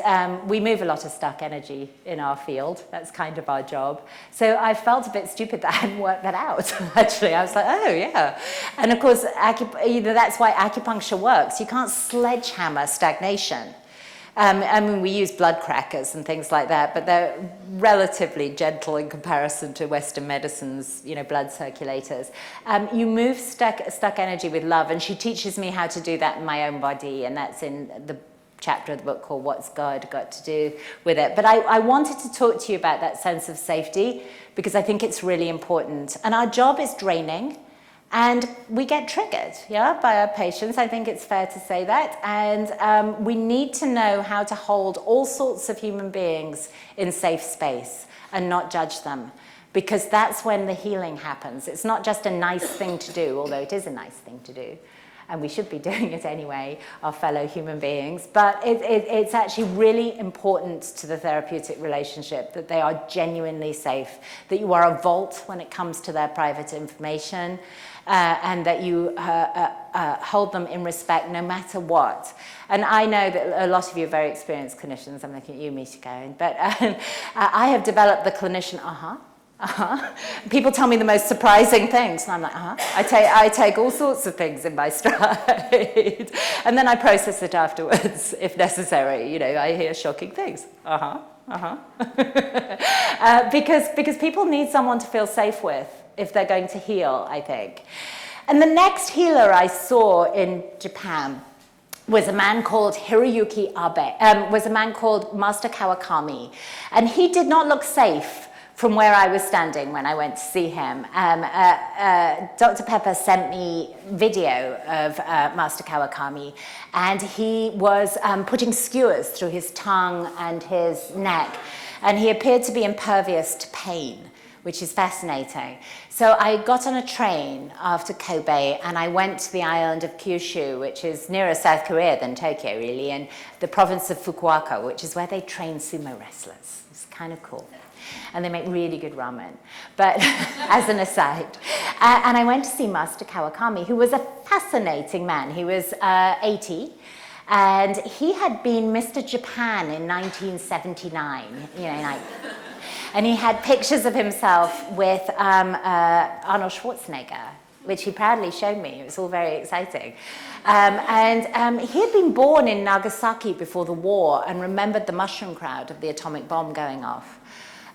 we move a lot of stuck energy in our field. That's kind of our job. So I felt a bit stupid that I hadn't worked that out, actually. I was like, oh, yeah. And of course, that's why acupuncture works. You can't sledgehammer stagnation. I mean, we use blood crackers and things like that, but they're relatively gentle in comparison to Western medicine's, you know, blood circulators. You move stuck energy with love, and she teaches me how to do that in my own body, and that's in the chapter of the book called What's God Got to Do with It. But I wanted to talk to you about that sense of safety because I think it's really important. And our job is draining, and we get triggered, yeah, by our patients. I think it's fair to say that. And we need to know how to hold all sorts of human beings in safe space and not judge them, because that's when the healing happens. It's not just a nice thing to do, although it is a nice thing to do. And we should be doing it anyway, our fellow human beings. But it's actually really important to the therapeutic relationship that they are genuinely safe, that you are a vault when it comes to their private information, and that you hold them in respect no matter what. And I know that a lot of you are very experienced clinicians. I'm looking at you, Misha Cohen. But I have developed the clinician, People tell me the most surprising things, and I'm like, I take all sorts of things in my stride, and then I process it afterwards, if necessary. You know, I hear shocking things. Because people need someone to feel safe with if they're going to heal, I think. And the next healer I saw in Japan was a man called Hiroyuki Abe, was a man called Master Kawakami. And he did not look safe from where I was standing when I went to see him. Dr. Pepper sent me video of Master Kawakami, and he was putting skewers through his tongue and his neck, and he appeared to be impervious to pain, which is fascinating. So I got on a train after Kobe and I went to the island of Kyushu, which is nearer South Korea than Tokyo, really, and the province of Fukuoka, which is where they train sumo wrestlers. It's kind of cool. And they make really good ramen, but as an aside. And I went to see Master Kawakami, who was a fascinating man. He was 80. And he had been Mr. Japan in 1979, you know, like, and he had pictures of himself with Arnold Schwarzenegger, which he proudly showed me. It was all very exciting. He had been born in Nagasaki before the war and remembered the mushroom cloud of the atomic bomb going off.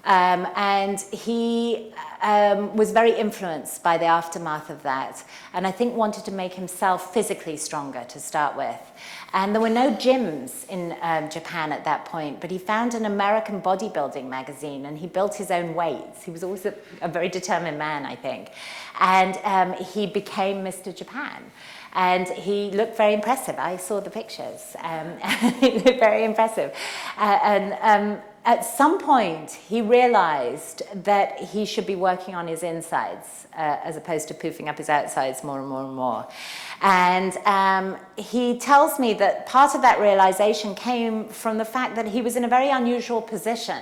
And he was very influenced by the aftermath of that, and I think wanted to make himself physically stronger to start with. And there were no gyms in Japan at that point, but he found an American bodybuilding magazine and he built his own weights. He was always a very determined man, I think. And he became Mr. Japan. And he looked very impressive. I saw the pictures. He looked very impressive. At some point, he realized that he should be working on his insides as opposed to poofing up his outsides more and more and more. And he tells me that part of that realization came from the fact that he was in a very unusual position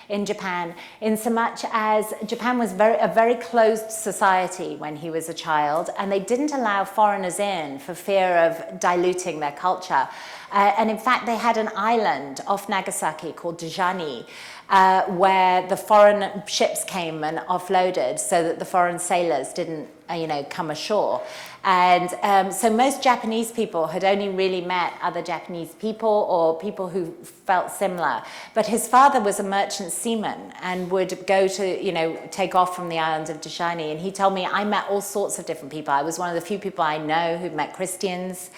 in Japan, in so much as Japan was a very closed society when he was a child, and they didn't allow foreigners in for fear of diluting their culture. And in fact, they had an island off Nagasaki called Dejani, where the foreign ships came and offloaded so that the foreign sailors didn't, come ashore. And so most Japanese people had only really met other Japanese people or people who felt similar. But his father was a merchant seaman and would go to, take off from the island of Dejani. And he told me, I met all sorts of different people. I was one of the few people I know who'd met Christians.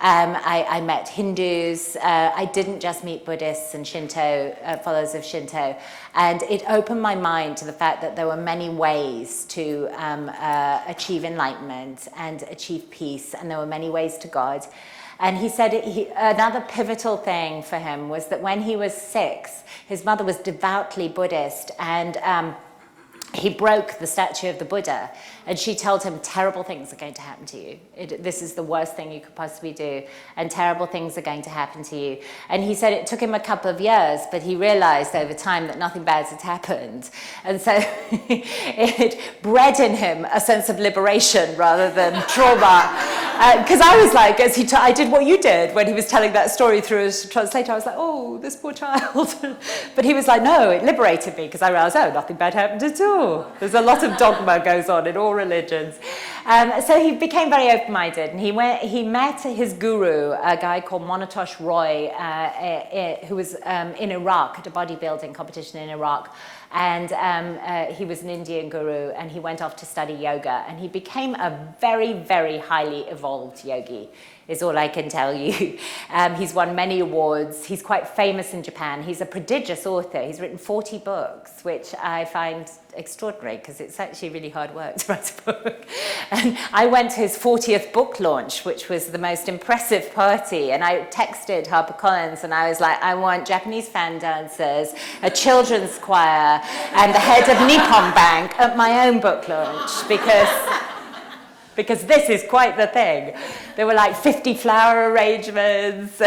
I met Hindus. I didn't just meet Buddhists and Shinto, followers of Shinto. And it opened my mind to the fact that there were many ways to achieve enlightenment and achieve peace, and there were many ways to God. And he said another pivotal thing for him was that when he was 6, his mother was devoutly Buddhist, and he broke the statue of the Buddha, and she told him, terrible things are going to happen to you. This is the worst thing you could possibly do, and terrible things are going to happen to you. And he said it took him a couple of years, but he realized over time that nothing bad had happened. And so it bred in him a sense of liberation rather than trauma. Because I was like, I did what you did when he was telling that story through his translator. I was like, oh, this poor child. But he was like, no, it liberated me, because I realized, oh, nothing bad happened at all. There's a lot of dogma goes on in all religions. So he became very open-minded, and he met his guru, a guy called Monatosh Roy, who was in Iraq at a bodybuilding competition in Iraq. And he was an Indian guru, and he went off to study yoga, and he became a very, very highly evolved yogi, is all I can tell you. He's won many awards. He's quite famous in Japan. He's a prodigious author. He's written 40 books, which I find extraordinary, because it's actually really hard work to write a book. And I went to his 40th book launch, which was the most impressive party, and I texted HarperCollins, and I was like, I want Japanese fan dancers, a children's choir, and the head of Nippon Bank at my own book launch, because this is quite the thing. There were like 50 flower arrangements.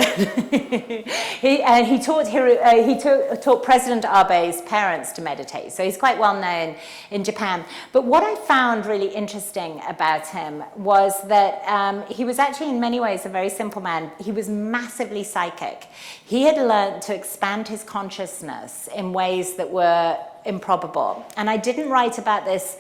He taught President Abe's parents to meditate, so he's quite well known in Japan. But what I found really interesting about him was that he was actually in many ways a very simple man. He was massively psychic. He had learned to expand his consciousness in ways that were improbable. And I didn't write about this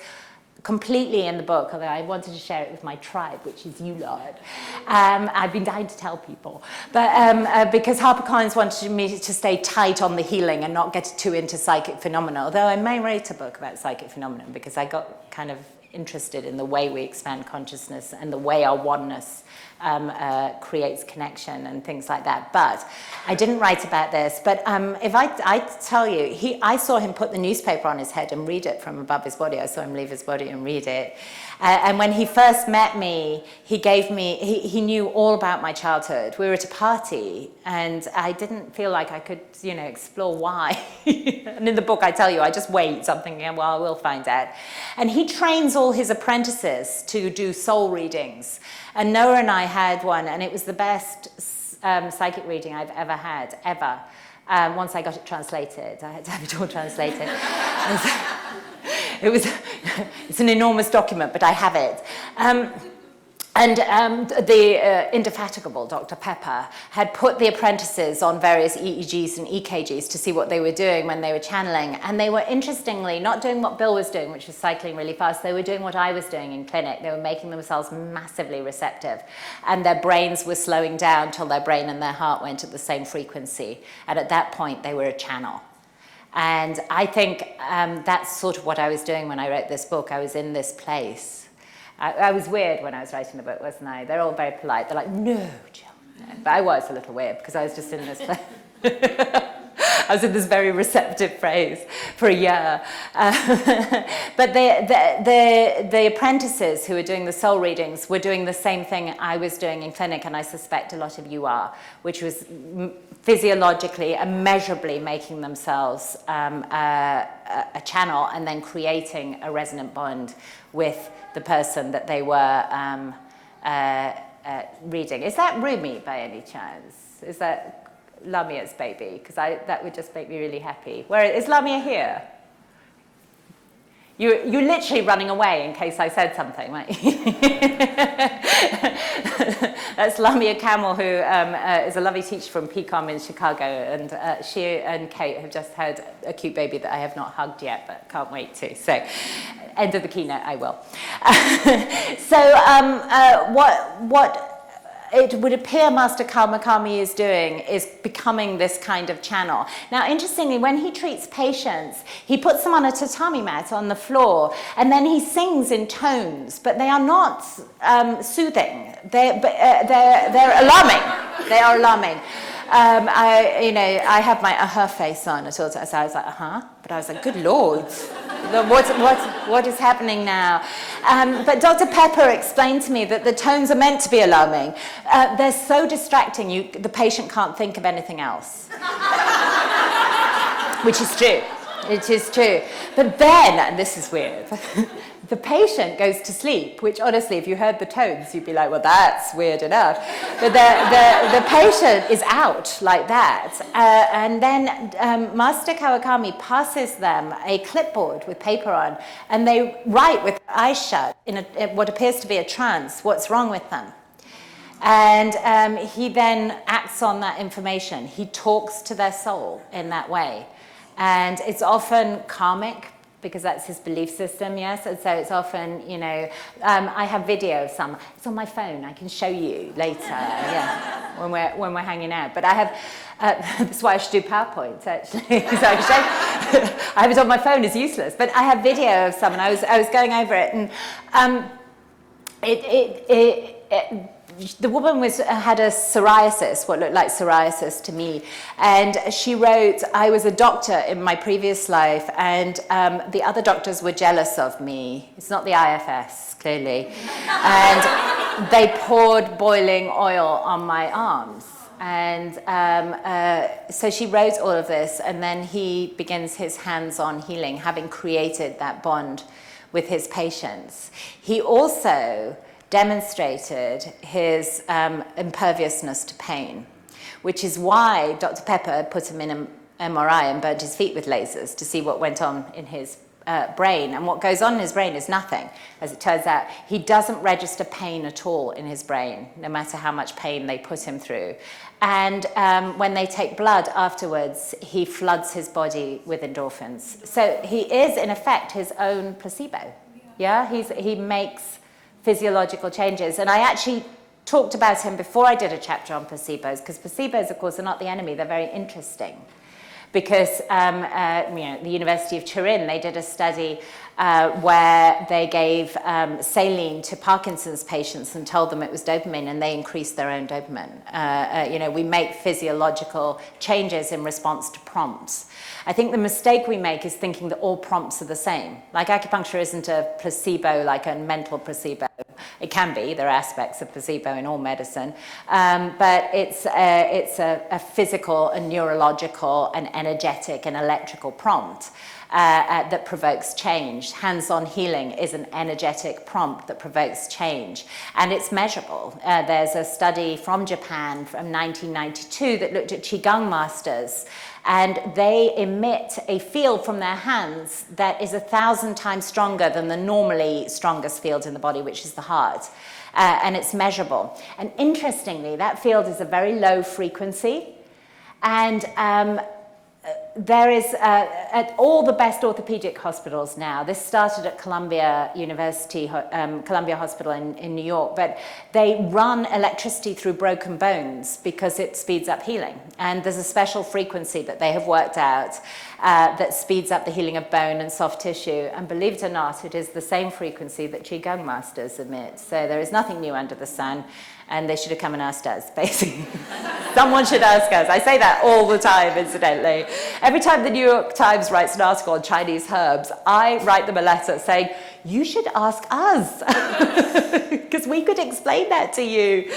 completely in the book, although I wanted to share it with my tribe, which is you lot. I've been dying to tell people. But because HarperCollins wanted me to stay tight on the healing and not get too into psychic phenomena, although I may write a book about psychic phenomena, because I got kind of interested in the way we expand consciousness and the way our oneness creates connection and things like that. But I didn't write about this. But if I tell you, I saw him put the newspaper on his head and read it from above his body. I saw him leave his body and read it. And when he first met me, he knew all about my childhood. We were at a party, and I didn't feel like I could, explore why. And in the book, I tell you, I just wait something, well, I will find out. And he trains all his apprentices to do soul readings. And Noah and I had one, and it was the best psychic reading I've ever had, ever. Once I got it translated, I had to have it all translated. It's an enormous document, but I have it. The indefatigable Dr. Pepper had put the apprentices on various EEGs and EKGs to see what they were doing when they were channeling. And they were, interestingly, not doing what Bill was doing, which was cycling really fast. They were doing what I was doing in clinic. They were making themselves massively receptive. And their brains were slowing down till their brain and their heart went at the same frequency. And at that point, they were a channel. And I think that's sort of what I was doing when I wrote this book. I was in this place. I was weird when I was writing the book, wasn't I? They're all very polite. They're like, no, Jill. No. But I was a little weird because I was just in this place. I was in this very receptive phase for a year. But the apprentices who were doing the soul readings were doing the same thing I was doing in clinic, and I suspect a lot of you are, which was physiologically and measurably making themselves a channel and then creating a resonant bond with the person that they were reading. Is that Rumi by any chance? Is that Lamia's baby? Because that would just make me really happy. Where is Lamia here? You're literally running away in case I said something, right? That's Lamia Camel, who is a lovely teacher from PCOM in Chicago, and she and Kate have just had a cute baby that I have not hugged yet, but can't wait to. So, end of the keynote, I will. What it would appear Master Kalmakami is doing is becoming this kind of channel. Now, interestingly, when he treats patients, he puts them on a tatami mat on the floor, and then he sings in tones, but they are not soothing. They're alarming. They are alarming. I have my face on at all times, so I was like, but I was like, good Lord, what is happening now? But Dr. Pepper explained to me that the tones are meant to be alarming. They're so distracting, the patient can't think of anything else. Which is true. It is true. But then, and this is weird, the patient goes to sleep, which honestly, if you heard the tones, you'd be like, well, that's weird enough. But the patient is out like that. And then Master Kawakami passes them a clipboard with paper on, and they write with eyes shut in what appears to be a trance what's wrong with them. And he then acts on that information. He talks to their soul in that way. And it's often karmic, because that's his belief system, yes? And so it's often, I have video of some. It's on my phone. I can show you later, yeah, when we're hanging out. But I have, that's why I should do PowerPoints, actually. So I have it on my phone. It's useless. But I have video of some, and I was going over it, and the woman had a psoriasis, what looked like psoriasis to me, and she wrote, I was a doctor in my previous life, and the other doctors were jealous of me. It's not the IFS, clearly. And they poured boiling oil on my arms. And so she wrote all of this, and then he begins his hands-on healing, having created that bond with his patients. He also demonstrated his imperviousness to pain, which is why Dr. Pepper put him in an MRI and burnt his feet with lasers to see what went on in his brain. And what goes on in his brain is nothing, as it turns out. He doesn't register pain at all in his brain, no matter how much pain they put him through. And when they take blood afterwards, he floods his body with endorphins. So he is, in effect, his own placebo. Yeah, he makes physiological changes. And I actually talked about him before I did a chapter on placebos, because placebos, of course, are not the enemy. They're very interesting. Because the University of Turin, they did a study where they gave saline to Parkinson's patients and told them it was dopamine, and they increased their own dopamine. We make physiological changes in response to prompts. I think the mistake we make is thinking that all prompts are the same. Like acupuncture isn't a placebo, like a mental placebo. It can be, there are aspects of placebo in all medicine, but it's a physical and neurological and energetic and electrical prompt that provokes change. Hands-on healing is an energetic prompt that provokes change, and it's measurable. There's a study from Japan from 1992 that looked at Qigong masters, and they emit a field from their hands that is 1,000 times stronger than the normally strongest field in the body, which is the heart. And it's measurable. And interestingly, that field is a very low frequency, and there is, at all the best orthopedic hospitals now, this started at Columbia University, Columbia Hospital in New York, but they run electricity through broken bones because it speeds up healing. And there's a special frequency that they have worked out that speeds up the healing of bone and soft tissue. And believe it or not, it is the same frequency that Qigong masters emit. So there is nothing new under the sun. And they should have come and asked us, basically. Someone should ask us. I say that all the time, incidentally. Every time the New York Times writes an article on Chinese herbs, I write them a letter saying, you should ask us, because we could explain that to you.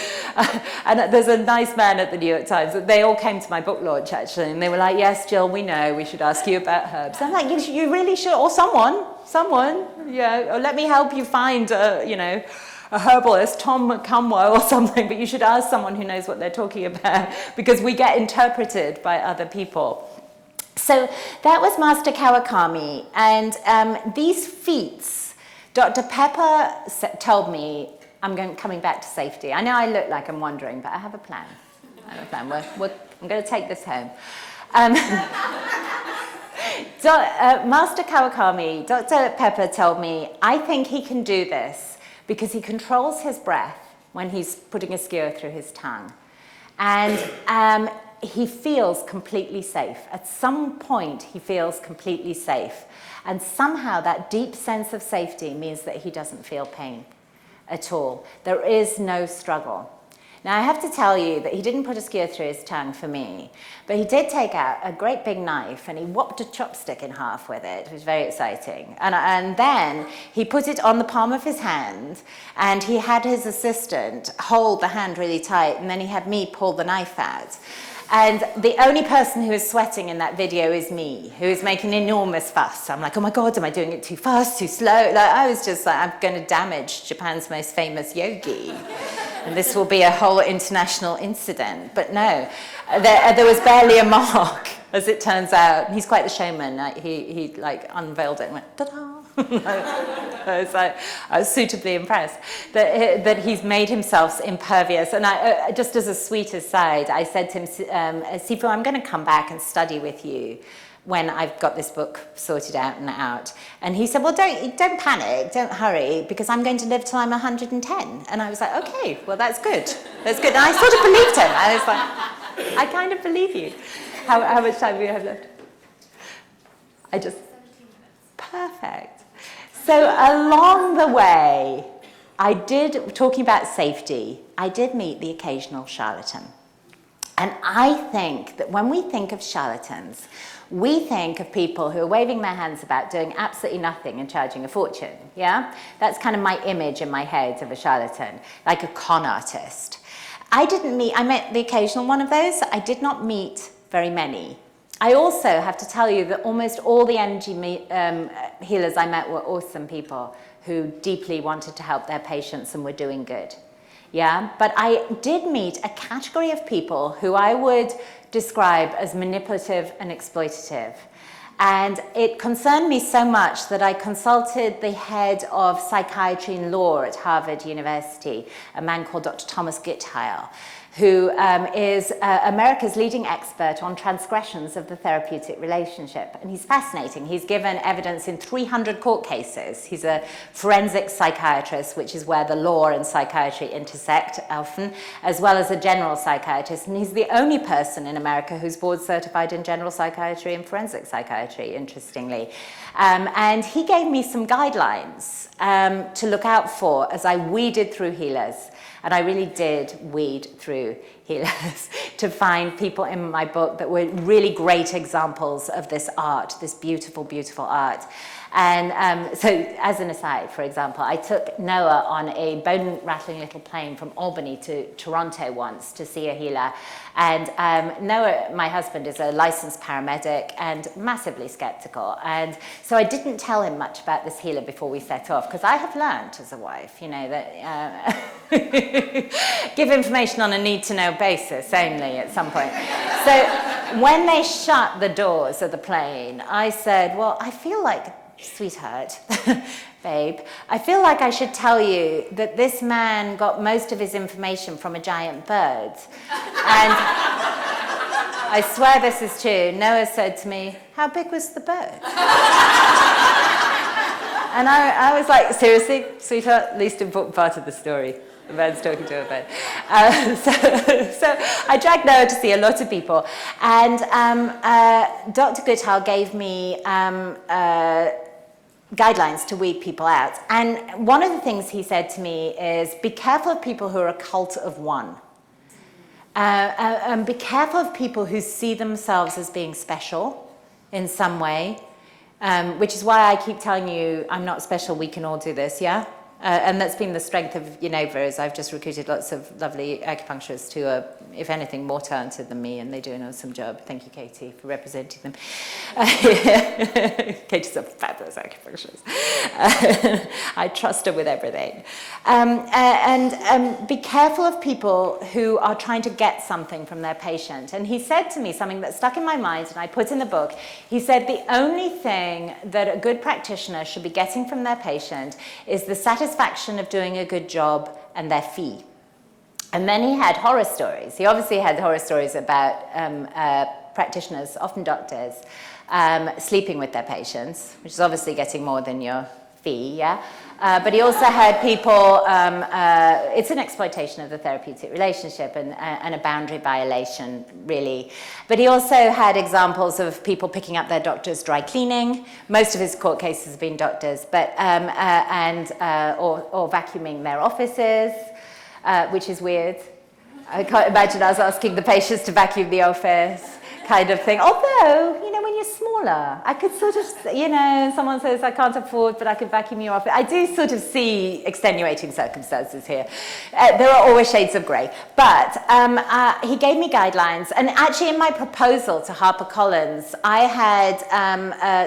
And there's a nice man at the New York Times. They all came to my book launch, actually, and they were like, yes, Jill, we know, we should ask you about herbs. I'm like, you really should, or someone, yeah, or let me help you find, a herbalist, Tom Cumwell or something, but you should ask someone who knows what they're talking about, because we get interpreted by other people. So that was Master Kawakami, and these feats, Dr. Pepper told me, coming back to safety. I know I look like I'm wandering, but I have a plan. I'm going to take this home. Master Kawakami, Dr. Pepper told me, I think he can do this because he controls his breath when he's putting a skewer through his tongue. And he feels completely safe. At some point, he feels completely safe. And somehow that deep sense of safety means that he doesn't feel pain at all. There is no struggle. Now, I have to tell you that he didn't put a skewer through his tongue for me, but he did take out a great big knife and he whopped a chopstick in half with it. It was very exciting. And then he put it on the palm of his hand, and he had his assistant hold the hand really tight, and then he had me pull the knife out. And the only person who is sweating in that video is me, who is making an enormous fuss. I'm like, oh my God, am I doing it too fast, too slow? Like, I was just like, I'm going to damage Japan's most famous yogi. And this will be a whole international incident. But no, there was barely a mark, as it turns out. He's quite the showman. He unveiled it and went, ta-da. I was suitably impressed that he's made himself impervious. And just as a sweet aside, I said to him, Sifu, I'm going to come back and study with you when I've got this book sorted out. And he said, well, don't panic, don't hurry, because I'm going to live till I'm 110. And I was like, okay, well, that's good. That's good. And I sort of believed him. I was like, I kind of believe you. How much time do we have left? 17 minutes. Perfect. So along the way, talking about safety, I did meet the occasional charlatan. And I think that when we think of charlatans, we think of people who are waving their hands about, doing absolutely nothing and charging a fortune, yeah? That's kind of my image in my head of a charlatan, like a con artist. I met the occasional one of those. I did not meet very many. I also have to tell you that almost all the energy healers I met were awesome people who deeply wanted to help their patients and were doing good. Yeah, but I did meet a category of people who I would describe as manipulative and exploitative. And it concerned me so much that I consulted the head of psychiatry and law at Harvard University, a man called Dr. Thomas Gittheil, who is America's leading expert on transgressions of the therapeutic relationship. And he's fascinating. He's given evidence in 300 court cases. He's a forensic psychiatrist, which is where the law and psychiatry intersect often, as well as a general psychiatrist. And he's the only person in America who's board certified in general psychiatry and forensic psychiatry, interestingly. And he gave me some guidelines to look out for as I weeded through healers. And I really did weed through healers to find people in my book that were really great examples of this art, this beautiful, beautiful art. And so as an aside, for example, I took Noah on a bone-rattling little plane from Albany to Toronto once to see a healer. And Noah, my husband, is a licensed paramedic and massively skeptical. And so I didn't tell him much about this healer before we set off, because I have learned as a wife, you know, that give information on a need-to-know basis only at some point. So when they shut the doors of the plane, I said, well, I feel like, sweetheart, babe, I feel like I should tell you that this man got most of his information from a giant bird. And I swear this is true. Noah said to me, how big was the bird? And I was like, seriously, sweetheart, least important part of the story. The bird's talking to a bird. So I dragged Noah to see a lot of people. And Dr. Goodhall gave me guidelines to weed people out. And one of the things he said to me is, be careful of people who are a cult of one. And be careful of people who see themselves as being special in some way, which is why I keep telling you, I'm not special, we can all do this, yeah? And that's been the strength of Unova, is I've just recruited lots of lovely acupuncturists who are, if anything, more talented than me, and they do an awesome job. Thank you, Katie, for representing them. Katie's a fabulous acupuncturist. I trust her with everything. And be careful of people who are trying to get something from their patient. And he said to me something that stuck in my mind, and I put in the book. He said, the only thing that a good practitioner should be getting from their patient is the satisfaction of doing a good job and their fee. And then he had horror stories. He obviously had horror stories about practitioners, often doctors, sleeping with their patients, which is obviously getting more than your fee, yeah? But he also had people, it's an exploitation of the therapeutic relationship and a boundary violation, really. But he also had examples of people picking up their doctors dry cleaning. Most of his court cases have been doctors, but, or vacuuming their offices, which is weird. I can't imagine us asking the patients to vacuum the office, kind of thing. Although, you know, when you're smaller, I could sort of, you know, someone says, I can't afford, but I could vacuum your office. I do sort of see extenuating circumstances here. There are always shades of grey. But he gave me guidelines. And actually, in my proposal to HarperCollins, I had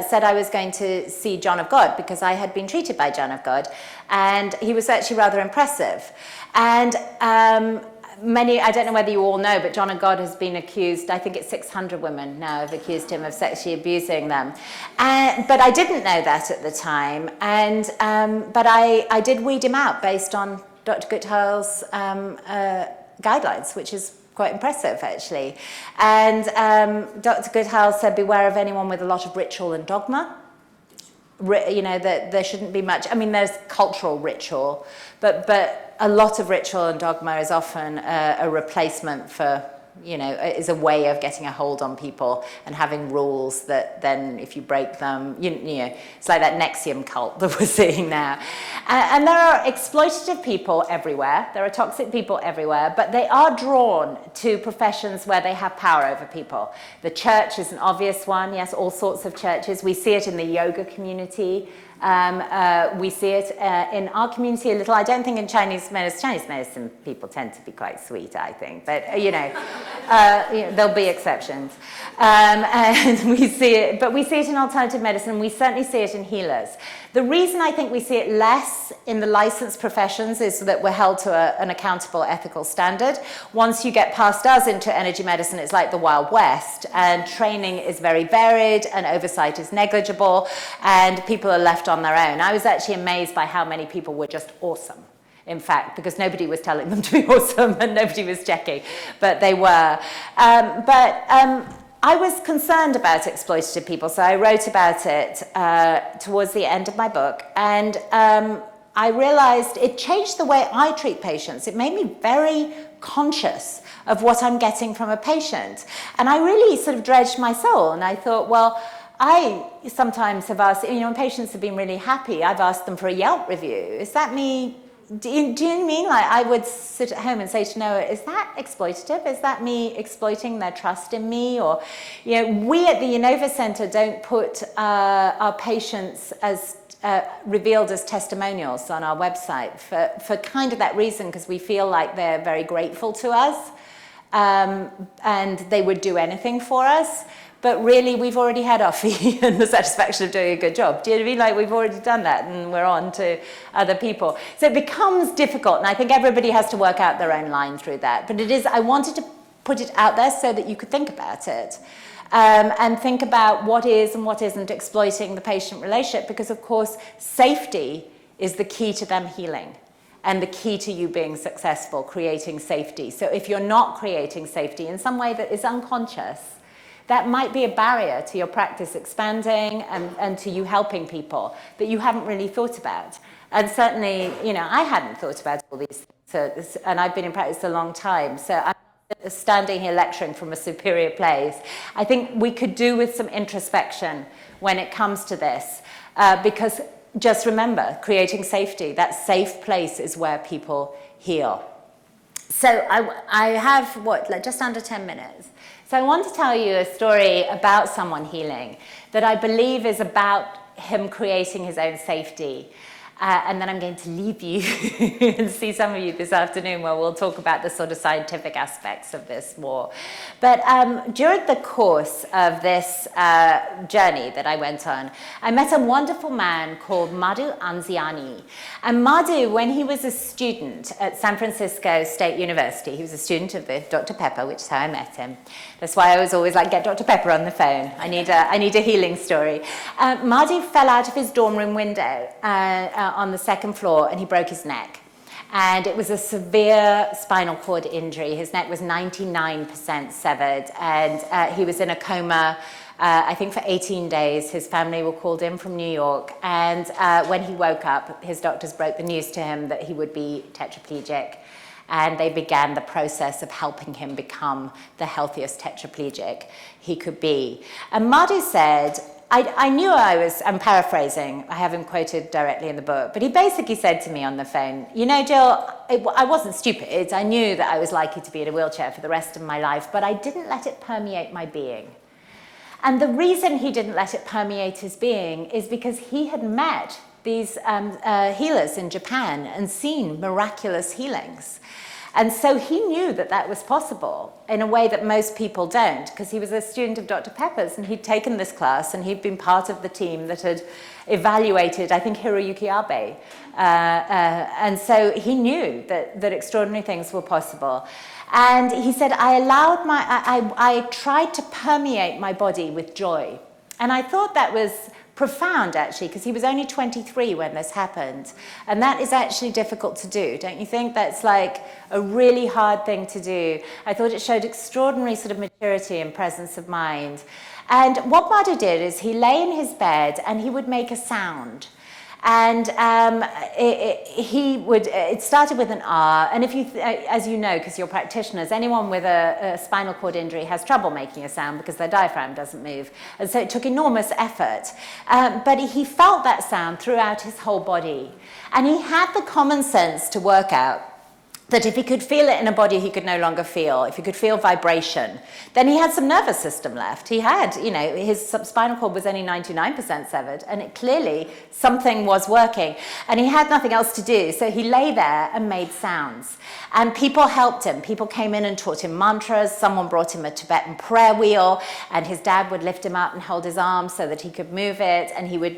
said I was going to see John of God because I had been treated by John of God. And he was actually rather impressive. And I don't know whether you all know, but John of God has been accused, I think it's 600 women now have accused him of sexually abusing them. But I didn't know that at the time. But I did weed him out based on Dr. Goodhall's guidelines, which is quite impressive, actually. And Dr. Goodhall said, beware of anyone with a lot of ritual and dogma. You know, that there shouldn't be much. I mean, there's cultural ritual, but a lot of ritual and dogma is often a replacement for, you know, is a way of getting a hold on people and having rules that then if you break them, you know, it's like that Nexium cult that we're seeing now. And there are exploitative people everywhere. There are toxic people everywhere, but they are drawn to professions where they have power over people. The church is an obvious one. Yes, all sorts of churches. We see it in the yoga community. We see it in our community a little. I don't think in Chinese medicine people tend to be quite sweet, I think. But, you know, there'll be exceptions. And we see it, but we see it in alternative medicine. We certainly see it in healers. The reason I think we see it less in the licensed professions is that we're held to an accountable ethical standard. Once you get past us into energy medicine, it's like the Wild West, and training is very varied and oversight is negligible, and people are left on their own. I was actually amazed by how many people were just awesome in fact, because nobody was telling them to be awesome and nobody was checking, but they were. I was concerned about exploitative people, so I wrote about it towards the end of my book, and I realized it changed the way I treat patients. It made me very conscious of what I'm getting from a patient. And I really sort of dredged my soul, and I thought, well, I sometimes have asked, when patients have been really happy, I've asked them for a Yelp review. Is that me? Do you mean like I would sit at home and say to Noah, is that exploitative? Is that me exploiting their trust in me? Or, we at the Innova Center don't put our patients as revealed as testimonials on our website for kind of that reason, because we feel like they're very grateful to us and they would do anything for us. But really, we've already had our fee and the satisfaction of doing a good job. Do you know what I mean? Like, we've already done that, and we're on to other people. So it becomes difficult, and I think everybody has to work out their own line through that. But I wanted to put it out there so that you could think about it. And think about what is and what isn't exploiting the patient relationship, because, of course, safety is the key to them healing and the key to you being successful, creating safety. So if you're not creating safety in some way that is unconscious, that might be a barrier to your practice expanding and to you helping people that you haven't really thought about. And certainly, I hadn't thought about all these things, and I've been in practice a long time, so I'm not standing here lecturing from a superior place. I think we could do with some introspection when it comes to this, because just remember, creating safety, that safe place is where people heal. So I have, just under 10 minutes. So I want to tell you a story about someone healing that I believe is about him creating his own safety. And then I'm going to leave you and see some of you this afternoon where we'll talk about the sort of scientific aspects of this more. But during the course of this journey that I went on, I met a wonderful man called Madhu Anziani. And Madhu, when he was a student at San Francisco State University, he was a student of the Dr. Pepper, which is how I met him. That's why I was always like, get Dr. Pepper on the phone. I need a healing story. Madhu fell out of his dorm room window on the second floor, and he broke his neck. And it was a severe spinal cord injury. His neck was 99% severed, and he was in a coma, I think for 18 days. His family were called in from New York, and when he woke up, his doctors broke the news to him that he would be tetraplegic. And they began the process of helping him become the healthiest tetraplegic he could be. And Madhu said, I knew I'm paraphrasing, I haven't quoted directly in the book, but he basically said to me on the phone, Jill, I wasn't stupid. I knew that I was likely to be in a wheelchair for the rest of my life, but I didn't let it permeate my being. And the reason he didn't let it permeate his being is because he had met these healers in Japan and seen miraculous healings. And so he knew that that was possible in a way that most people don't, because he was a student of Dr. Pepper's, and he'd taken this class, and he'd been part of the team that had evaluated, I think, Hiroyuki Abe. And so he knew that extraordinary things were possible. And he said, I tried to permeate my body with joy. And I thought that was profound, actually, because he was only 23 when this happened. And that is actually difficult to do, don't you think? That's like a really hard thing to do. I thought it showed extraordinary sort of maturity and presence of mind. And what Madhu did is he lay in his bed and he would make a sound. And it started with an R, and if you, as you know, because you're practitioners, anyone with a spinal cord injury has trouble making a sound because their diaphragm doesn't move. And so it took enormous effort. But he felt that sound throughout his whole body. And he had the common sense to work out that if he could feel it in a body he could no longer feel, if he could feel vibration, then he had some nervous system left. He had, his spinal cord was only 99% severed, and it clearly something was working. And he had nothing else to do, so he lay there and made sounds. And people helped him. People came in and taught him mantras. Someone brought him a Tibetan prayer wheel, and his dad would lift him up and hold his arm so that he could move it, and he would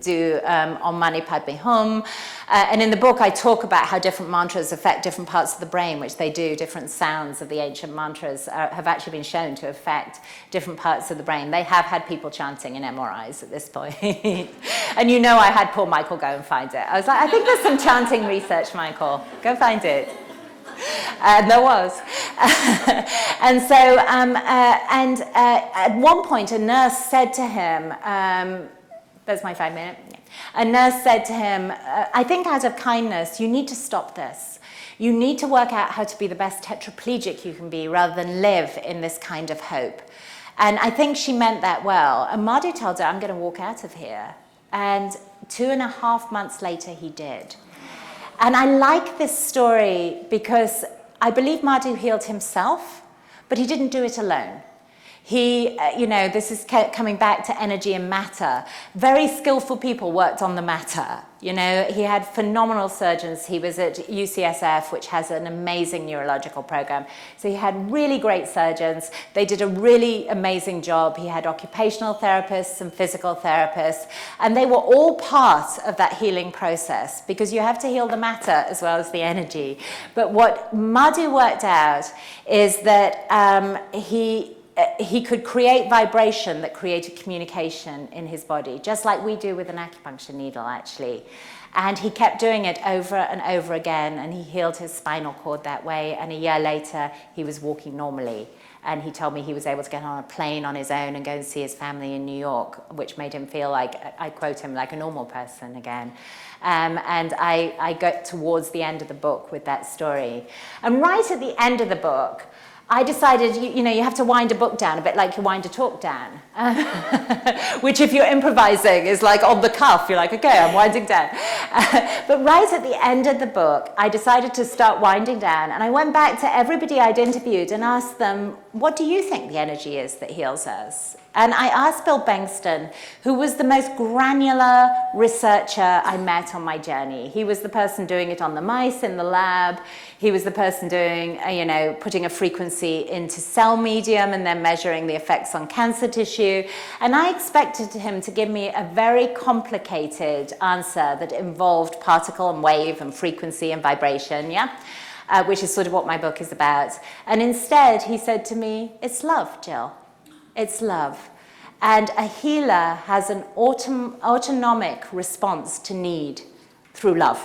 do Om Mani Padme Hum. And in the book, I talk about how different mantras affect affect different parts of the brain, which they do, different sounds of the ancient mantras have actually been shown to affect different parts of the brain. They have had people chanting in MRIs at this point. And you know I had poor Michael go and find it. I was like, I think there's some chanting research, Michael. Go find it. And there was. And so, at one point, a nurse said to him, there's my 5 minute. A nurse said to him, I think out of kindness, you need to stop this. You need to work out how to be the best tetraplegic you can be rather than live in this kind of hope. And I think she meant that well. And Madhu told her, I'm going to walk out of here. And 2.5 months later, he did. And I like this story because I believe Madhu healed himself, but he didn't do it alone. He, this is coming back to energy and matter. Very skillful people worked on the matter. He had phenomenal surgeons. He was at UCSF, which has an amazing neurological program. So he had really great surgeons. They did a really amazing job. He had occupational therapists and physical therapists, and they were all part of that healing process because you have to heal the matter as well as the energy. But what Madhu worked out is that he could create vibration that created communication in his body, just like we do with an acupuncture needle, actually. And he kept doing it over and over again, and he healed his spinal cord that way, and a year later, he was walking normally. And he told me he was able to get on a plane on his own and go and see his family in New York, which made him feel like, I quote him, like a normal person again. And I got towards the end of the book with that story. And right at the end of the book, I decided, you have to wind a book down a bit like you wind a talk down, which if you're improvising is like on the cuff. You're like, okay, I'm winding down. But right at the end of the book, I decided to start winding down. And I went back to everybody I'd interviewed and asked them, what do you think the energy is that heals us? And I asked Bill Bengston, who was the most granular researcher I met on my journey. He was the person doing it on the mice in the lab. He was the person doing, putting a frequency into cell medium and then measuring the effects on cancer tissue. And I expected him to give me a very complicated answer that involved particle and wave and frequency and vibration, which is sort of what my book is about. And instead, he said to me, it's love, Jill. It's love. And a healer has an autonomic response to need through love.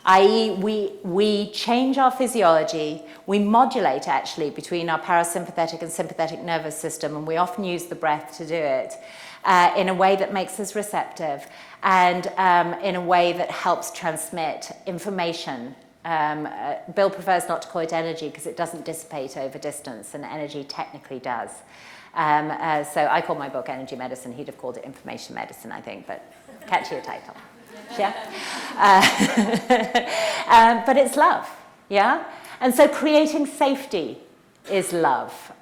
I.e., we change our physiology, we modulate actually between our parasympathetic and sympathetic nervous system, and we often use the breath to do it in a way that makes us receptive and in a way that helps transmit information. Bill prefers not to call it energy because it doesn't dissipate over distance, and energy technically does. So I call my book Energy Medicine. He'd have called it Information Medicine, I think, but catchier title. Yeah? But it's love, yeah? And so creating safety is love.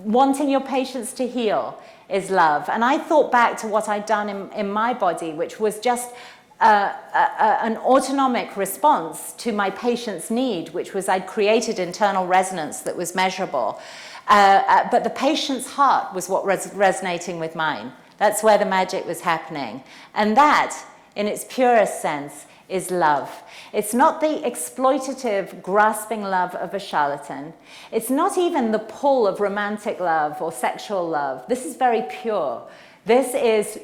Wanting your patients to heal is love. And I thought back to what I'd done in my body, which was just an autonomic response to my patient's need, which was I'd created internal resonance that was measurable. But the patient's heart was what was resonating with mine. That's where the magic was happening. And that, in its purest sense, is love. It's not the exploitative, grasping love of a charlatan. It's not even the pull of romantic love or sexual love. This is very pure. This is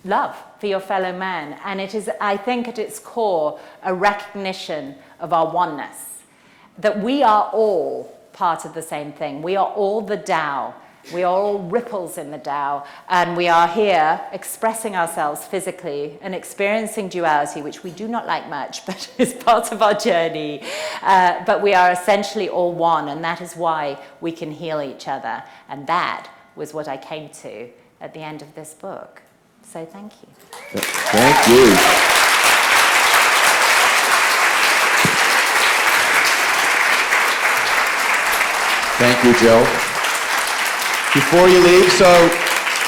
love for your fellow man. And it is, I think, at its core, a recognition of our oneness. That we are all part of the same thing. We are all the Tao. We are all ripples in the Tao, and we are here expressing ourselves physically and experiencing duality, which we do not like much, but is part of our journey. But we are essentially all one, and that is why we can heal each other. And that was what I came to at the end of this book. So thank you. Thank you. Thank you, Jill. Before you leave, so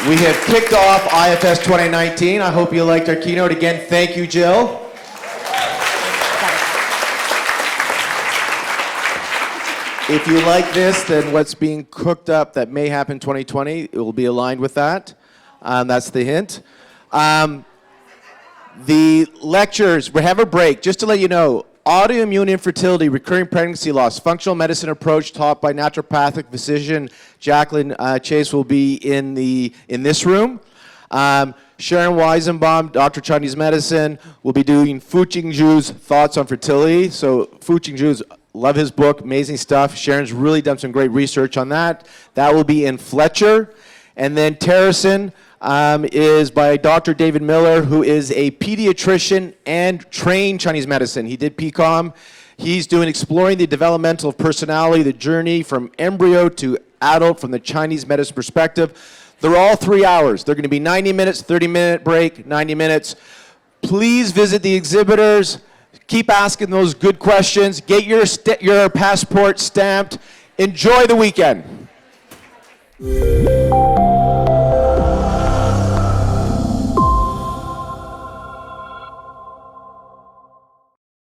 we have kicked off IFS 2019. I hope you liked our keynote. Again, thank you, Jill. If you like this, then what's being cooked up that may happen 2020, it will be aligned with that. That's the hint. The lectures, we have a break. Just to let you know, autoimmune infertility, recurring pregnancy loss, functional medicine approach taught by naturopathic physician Jacqueline Chase will be in this room. Sharon Weizenbaum, Dr. Chinese medicine, will be doing Fu Qingzhu's thoughts on fertility. So Fu Qingzhu's, love his book, amazing stuff. Sharon's really done some great research on that. That will be in Fletcher. And then Terracin is by Dr. David Miller, who is a pediatrician and trained Chinese medicine. He did PCOM. He's doing exploring the developmental of personality, the journey from embryo to adult from the Chinese medicine perspective. They're all 3 hours. They're going to be 90 minutes, 30-minute break, 90 minutes. Please visit the exhibitors. Keep asking those good questions. Get your passport stamped. Enjoy the weekend.